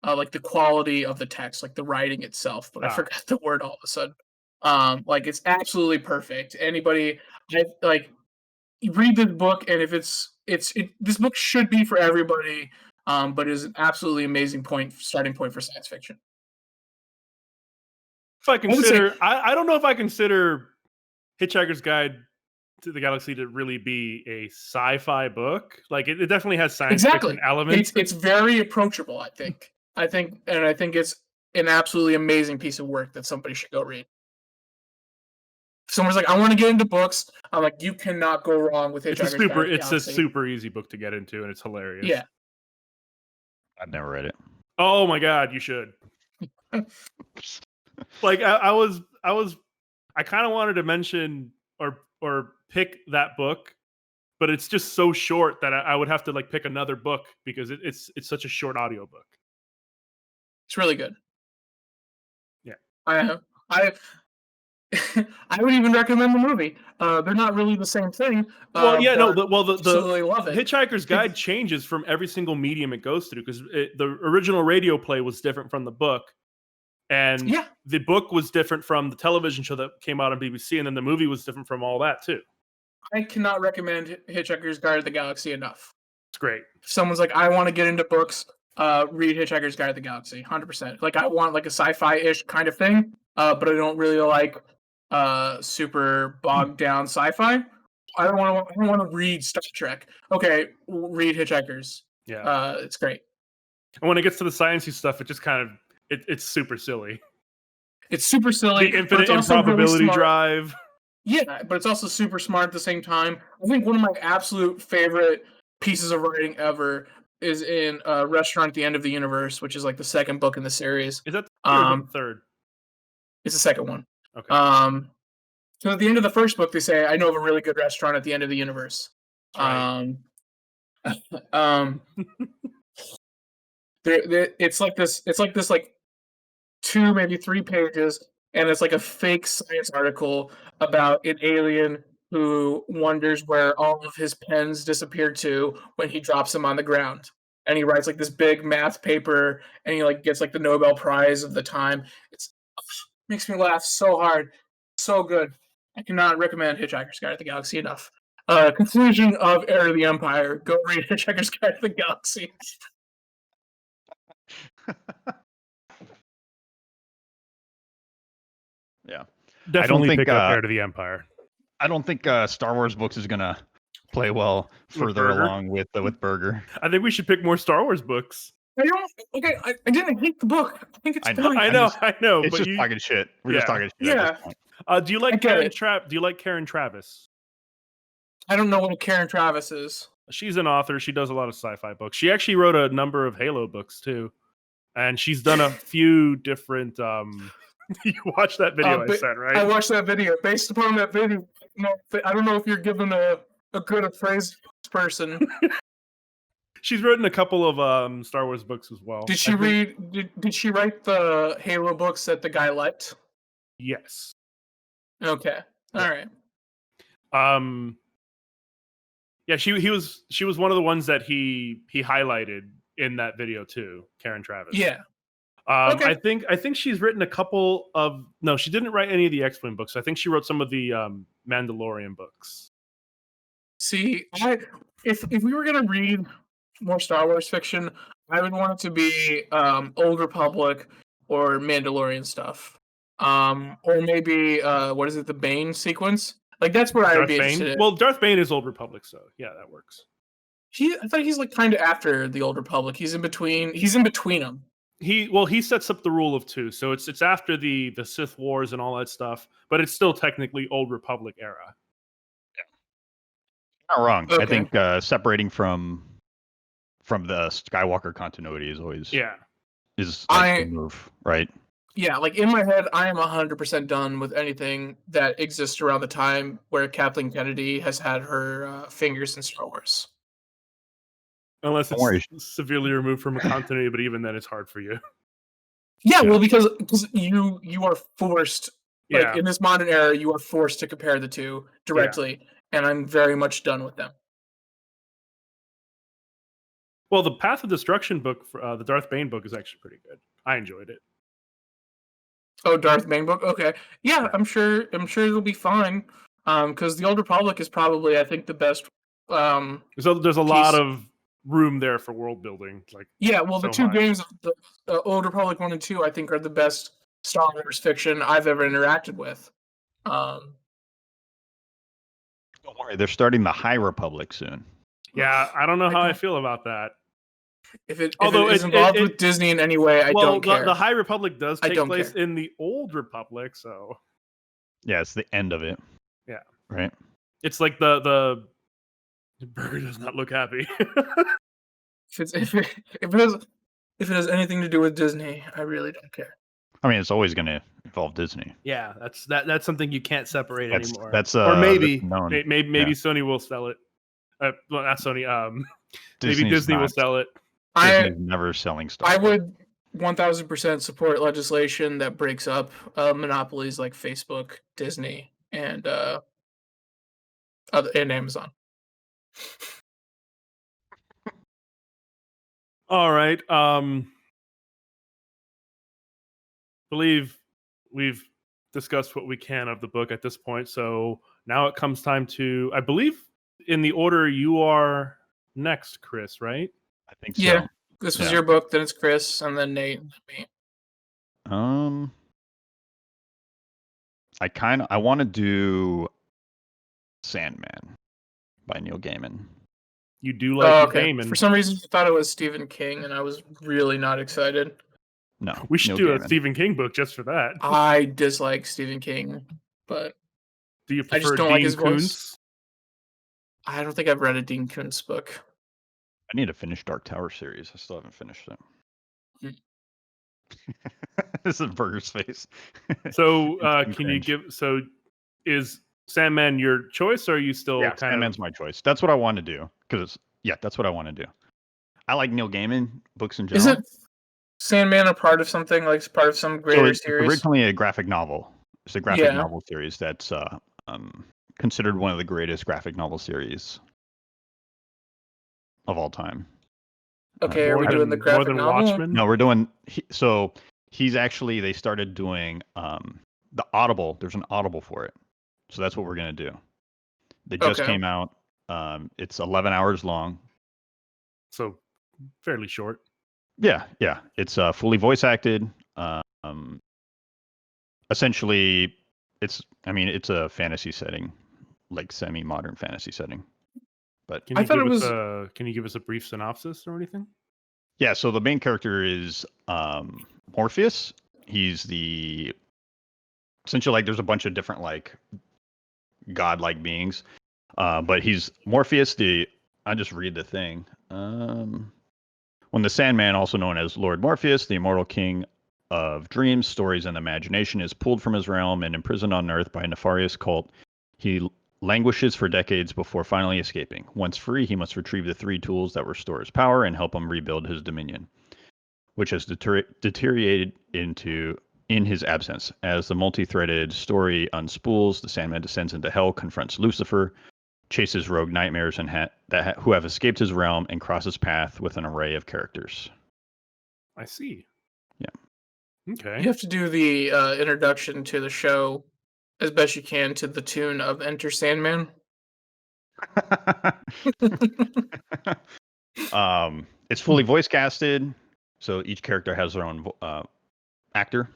C: like the quality of the text, like the writing itself, but I forgot the word all of a sudden. Like it's absolutely perfect. Anybody, like, you read this book, and if this book should be for everybody, but it is an absolutely amazing starting point for science fiction.
B: If I consider, I don't know if I consider Hitchhiker's Guide to the Galaxy to really be a sci-fi book. Like, it definitely has science fiction elements.
C: It's very approachable, I think. I think it's an absolutely amazing piece of work that somebody should go read. If someone's like, I want to get into books, I'm like, you cannot go wrong with Hitchhiker's Guide to the Galaxy.
B: It's a super easy book to get into, and it's hilarious.
C: Yeah.
A: I've never read it.
B: Oh my god, you should. Like, I kind of wanted to mention or pick that book, but it's just so short that I would have to like pick another book, because it's such a short audiobook.
C: It's really good.
B: Yeah.
C: I I would even recommend the movie. They're not really the same thing.
B: The
C: absolutely love it.
B: Hitchhiker's Guide changes from every single medium it goes through, because the original radio play was different from the book, and the book was different from the television show that came out on BBC, and then the movie was different from all that too.
C: I cannot recommend Hitchhiker's Guide to the Galaxy enough.
B: It's great.
C: If someone's like, I want to get into books, read Hitchhiker's Guide to the Galaxy. 100%. Like, I want like a sci-fi-ish kind of thing, but I don't really like super bogged down sci-fi. I don't want to read Star Trek. Okay, read Hitchhikers.
B: Yeah,
C: it's great.
B: And when it gets to the sciencey stuff, it just kind of it's super silly.
C: It's super silly.
B: The infinite improbability drive.
C: Yeah, but it's also super smart at the same time. I think one of my absolute favorite pieces of writing ever is in Restaurant at the End of the Universe, which is like the second book in the series.
B: Is that the third?
C: It's the second one.
B: Okay.
C: So at the end of the first book, they say, "I know of a really good restaurant at the end of the universe."
B: Right.
C: It's like this, like 2, maybe 3 pages, and it's like a fake science article about an alien who wonders where all of his pens disappear to when he drops them on the ground. And he writes like this big math paper, and he like gets like the Nobel Prize of the time. It's makes me laugh so hard, so good. I cannot recommend Hitchhiker's Guide to the Galaxy enough. Conclusion of Heir of the Empire. Go read Hitchhiker's Guide to the Galaxy.
A: Yeah.
B: Definitely
A: think,
B: pick up Heir to the Empire.
A: I don't think Star Wars books is gonna play well further
B: Burger?
A: along with Burger.
B: I think we should pick more Star Wars books.
C: I didn't hate the book. I think it's
A: I know.
C: fine.
B: I know.
A: It's
B: but
A: just talking shit. We're just
B: Yeah.
A: talking shit. At this point.
B: Do you
C: I
B: like
C: get
B: Karen
C: it.
B: Do you like Karen Travis?
C: I don't know what Karen Travis is.
B: She's an author. She does a lot of sci-fi books. She actually wrote a number of Halo books too, and she's done a few different. You watched that video I sent, right?
C: I watched that video. Based upon that video, I don't know if you're given a good appraised person.
B: She's written a couple of Star Wars books as well.
C: Did she Did she write the Halo books that the guy liked?
B: Yes.
C: Okay. All right.
B: Yeah, she was one of the ones that he highlighted in that video too, Karen Travis.
C: Yeah.
B: Okay. I think she's written a couple of no, she didn't write any of the X-Wing books. I think she wrote some of the Mandalorian books.
C: See, if we were gonna read more Star Wars fiction, I would want it to be Old Republic or Mandalorian stuff. Or maybe what is it, the Bane sequence? Like that's what I would be interested in.
B: Well, Darth Bane is Old Republic, so yeah, that works.
C: I thought he's like kind of after the Old Republic. He's in between them.
B: He sets up the rule of two, so it's after the Sith Wars and all that stuff, but it's still technically Old Republic era.
A: Not wrong.
C: Okay.
A: I think separating from the Skywalker continuity is always is like the move, right?
C: Yeah, like in my head, I am 100% done with anything that exists around the time where Kathleen Kennedy has had her fingers in Star Wars.
B: Unless it's severely removed from a continuity, but even then, it's hard for you.
C: Yeah, well, because you are forced, like in this modern era, you are forced to compare the two directly, and I'm very much done with them.
B: Well, the Path of Destruction book, the Darth Bane book, is actually pretty good. I enjoyed it.
C: Oh, Darth Bane book. Okay, yeah, I'm sure it'll be fine. Because the Old Republic is probably, I think, the best.
B: So there's a lot of room there for world building. Like
C: the two games, the Old Republic 1 and 2, I think are the best Star Wars fiction I've ever interacted with.
A: Don't worry, they're starting the High Republic soon.
B: Yeah, I don't know how I feel about that.
C: If it is involved with Disney in any way, I don't care.
B: The High Republic does take place in the Old Republic, so
A: yeah, it's the end of it.
B: Yeah,
A: right.
B: It's like the Burger does not look happy.
C: If it has anything to do with Disney, I really don't care.
A: I mean, it's always going to involve Disney.
B: Yeah, that's something you can't separate anymore.
A: Or
B: maybe
A: maybe
B: Sony will sell it. Well, not Sony.
A: Disney's
B: maybe Disney will sell it.
A: Disney's never selling stuff.
C: I would 1000% support legislation that breaks up monopolies like Facebook, Disney, and Amazon.
B: All right. Believe we've discussed what we can of the book at this point. So now it comes time to, I believe, in the order you are next, Chris, right?
A: I think so.
C: Yeah. This was your book, then it's Chris, and then Nate, and then
A: me. I want to do Sandman by Neil Gaiman.
B: You do like Gaiman.
C: For some reason, I thought it was Stephen King, and I was really not excited.
A: No,
B: we should do a Stephen King book just for that.
C: I dislike Stephen King, but
B: do you prefer
C: I just don't
B: Dean
C: like his
B: Koontz?
C: voice. I don't think I've read a Dean Koontz book.
A: I need to finish Dark Tower series. I still haven't finished it. This is Burger's face.
B: So, can you give? So, is Sandman your choice, or are you still?
A: Yeah, Sandman's my choice. That's what I want to do. That's what I want to do. I like Neil Gaiman books in general.
C: Isn't Sandman a part of something, like part of some greater series?
A: Originally a graphic novel. It's a graphic novel series that's considered one of the greatest graphic novel series of all time.
C: Okay, are we
B: More
C: doing the
B: than more
C: graphic
B: than
C: novel?
B: Watchmen?
A: No, we're doing. So he's actually they started doing the Audible. There's an Audible for it, so that's what we're gonna do. They just
C: Okay.
A: came out. It's 11 hours long.
B: So fairly short.
A: Yeah, yeah. It's fully voice acted. Um, essentially, it's a fantasy setting, like semi-modern fantasy setting. But
B: Can
C: I
B: you
C: thought
B: give
C: it
B: us
C: was-
B: a brief synopsis or anything?
A: yeah, so the main character is Morpheus. He's essentially like there's a bunch of different like godlike beings, but he's Morpheus. I just read the thing. When the Sandman, also known as Lord Morpheus, the immortal king of dreams, stories, and imagination, is pulled from his realm and imprisoned on Earth by a nefarious cult, he languishes for decades before finally escaping. Once free, he must retrieve the 3 tools that restore his power and help him rebuild his dominion, which has deteriorated in his absence. As the multi-threaded story unspools, the Sandman descends into hell, confronts Lucifer, chases rogue nightmares who have escaped his realm, and crosses path with an array of characters.
B: I see.
A: Yeah.
B: Okay.
C: You have to do the introduction to the show as best you can to the tune of Enter Sandman.
A: It's fully voice casted, so each character has their own actor.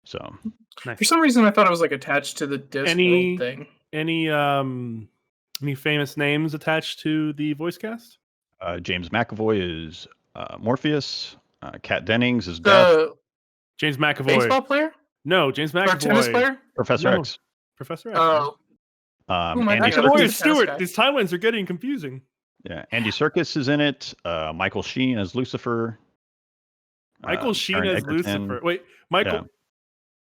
A: So
C: For some reason, I thought it was like attached to the Discworld thing.
B: Any famous names attached to the voice cast?
A: James McAvoy is Morpheus. Kat Dennings is Beth.
C: The
B: James McAvoy.
C: baseball player
B: No, James
C: or
B: McAvoy.
C: tennis player?
A: Professor
B: No.
A: X.
B: Professor X. Right?
C: Oh, who am I
A: Andy
C: thinking of?
B: McAvoy
C: Who's
B: and
C: the tennis
B: Stewart.
C: guy?
B: These timelines are getting confusing.
A: Yeah, Andy Serkis is in it. Michael Sheen as Lucifer.
B: Michael Sheen
A: Taron
B: as
A: Egerton.
B: Lucifer. Wait, Michael
A: Yeah.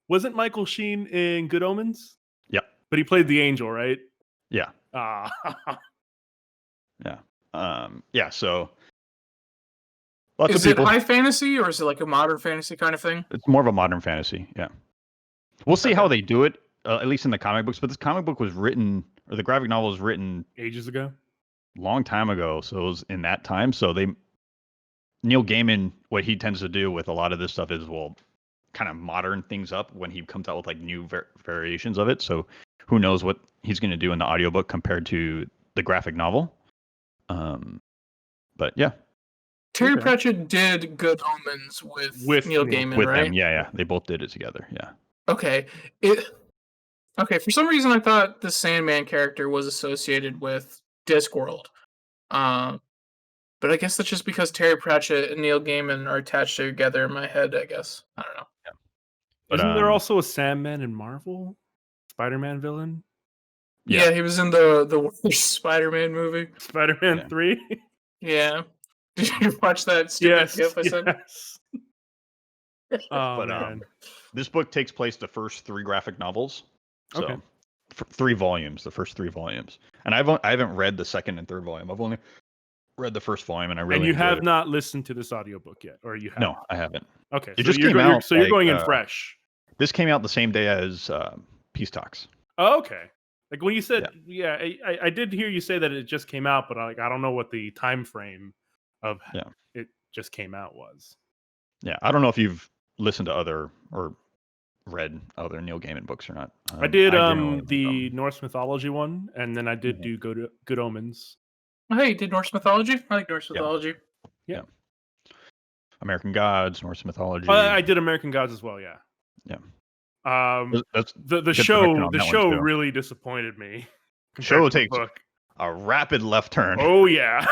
B: wasn't Michael Sheen in Good Omens?
A: Yeah.
B: But he played the angel, right?
A: Yeah.
B: Ah.
A: Yeah. So lots
C: Is
A: of
C: it
A: people.
C: high fantasy or is it like a modern fantasy kind of thing?
A: It's more of a modern fantasy. Yeah. We'll see how
C: Okay.
A: they do it, at least in the comic books. But this comic book was written, or the graphic novel was written
B: Ages ago.
A: long time ago. So it was in that time. So Neil Gaiman, what he tends to do with a lot of this stuff is kind of modern things up when he comes out with like new variations of it. So who knows what he's going to do in the audiobook compared to the graphic novel. But yeah.
C: Terry
B: Okay.
C: Pratchett did Good Omens with Neil Gaiman,
A: With
C: right?
A: them. Yeah. They both did it together. Yeah.
C: Okay. Okay, for some reason I thought the Sandman character was associated with Discworld. But I guess that's just because Terry Pratchett and Neil Gaiman are attached together in my head, I guess. I don't know.
A: But,
B: Isn't there also a Sandman in Marvel? Spider-Man villain?
C: Yeah, he was in the worst Spider-Man movie.
B: Spider-Man 3?
C: Yeah. Did you watch that stupid gif I sent?
B: Yes. Oh,
A: But,
B: man.
A: this book takes place the first 3 graphic novels. So
B: Okay.
A: 3 volumes, the first 3 volumes. And I haven't read the second and third volume. I've only read the first volume, and I really
B: And you
A: enjoyed
B: have
A: it.
B: not listened to this audiobook yet, or you have?
A: No, I haven't.
B: Okay,
A: It
B: so
A: just
B: you're,
A: came
B: you're-
A: out,
B: so you're
A: like,
B: going in fresh.
A: This came out the same day as Peace Talks.
B: Oh, okay. Like when you said, I did hear you say that it just came out, but I don't know what the time frame of it just came out was.
A: Yeah, I don't know if you've listened to other or read other Neil Gaiman books or not.
B: I did
A: generally like
B: the
A: them.
B: Norse mythology one, and then I did do Good Omens.
C: Oh, hey, you did Norse mythology? I like Norse mythology.
B: Yeah.
A: American Gods, Norse mythology.
B: I did American Gods as well. Yeah.
A: Yeah.
B: The
A: good
B: show
A: production on that one, too.
B: really disappointed me.
A: Show
B: compared to the
A: takes
B: book.
A: a rapid left turn.
B: Oh yeah.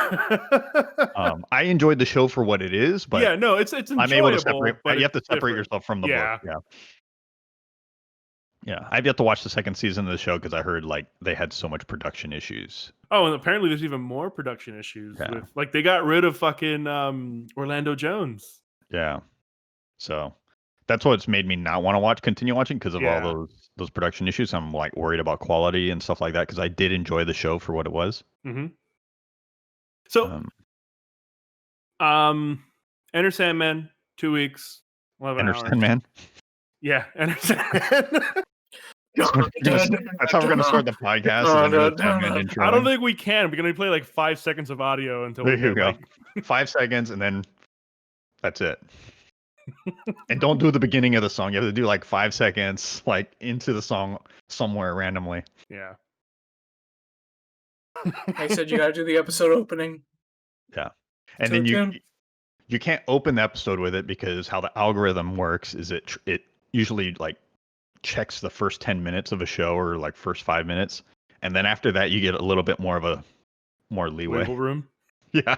A: I enjoyed the show for what it is, but
B: yeah, no, it's enjoyable.
A: I'm able to separate.
B: But
A: You have to
B: it's
A: separate
B: different.
A: yourself from the book. Yeah. I've yet to watch the second season of the show because I heard like they had so much production issues.
B: Oh, and apparently there's even more production issues.
A: Yeah.
B: With like they got rid of fucking Orlando Jones.
A: Yeah. So that's what's made me not want to continue watching because of all those production issues. I'm like worried about quality and stuff like that because I did enjoy the show for what it was.
B: Mm-hmm. So, Enter Sandman, 2 weeks, 11
A: Enter
B: hours.
A: Sandman.
B: Yeah, Enter Sandman.
A: That's how we're gonna start the podcast. And then do a 10-minute intro.
B: I don't think we can. We're gonna play like 5 seconds of audio until we
A: There you
B: get
A: go. 5 seconds, and then that's it. And don't do the beginning of the song. You have to do like 5 seconds, like into the song somewhere randomly.
B: Yeah.
C: I said you gotta do the episode opening.
A: Yeah, and then you can't open the episode with it because how the algorithm works is it usually like checks the first 10 minutes of a show or like first 5 minutes, and then after that you get a little bit more leeway.
B: Wiggle room.
A: Yeah.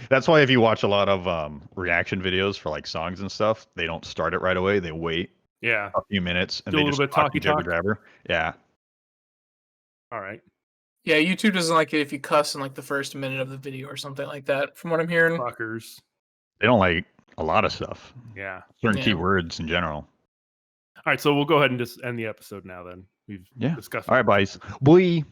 A: That's why if you watch a lot of reaction videos for like songs and stuff, they don't start it right away. They wait
B: a
A: few minutes and
B: do
A: they
B: a
A: just
B: little bit talky
A: jibber
B: talk.
A: jabber. Yeah.
B: All right.
C: Yeah, YouTube doesn't like it if you cuss in like the first minute of the video or something like that, from what I'm hearing.
B: Fuckers.
A: They don't like a lot of stuff.
B: Yeah.
A: Certain keywords in general.
B: All right, so we'll go ahead and just end the episode now then. We've discussed.
A: All right, boys. Boy.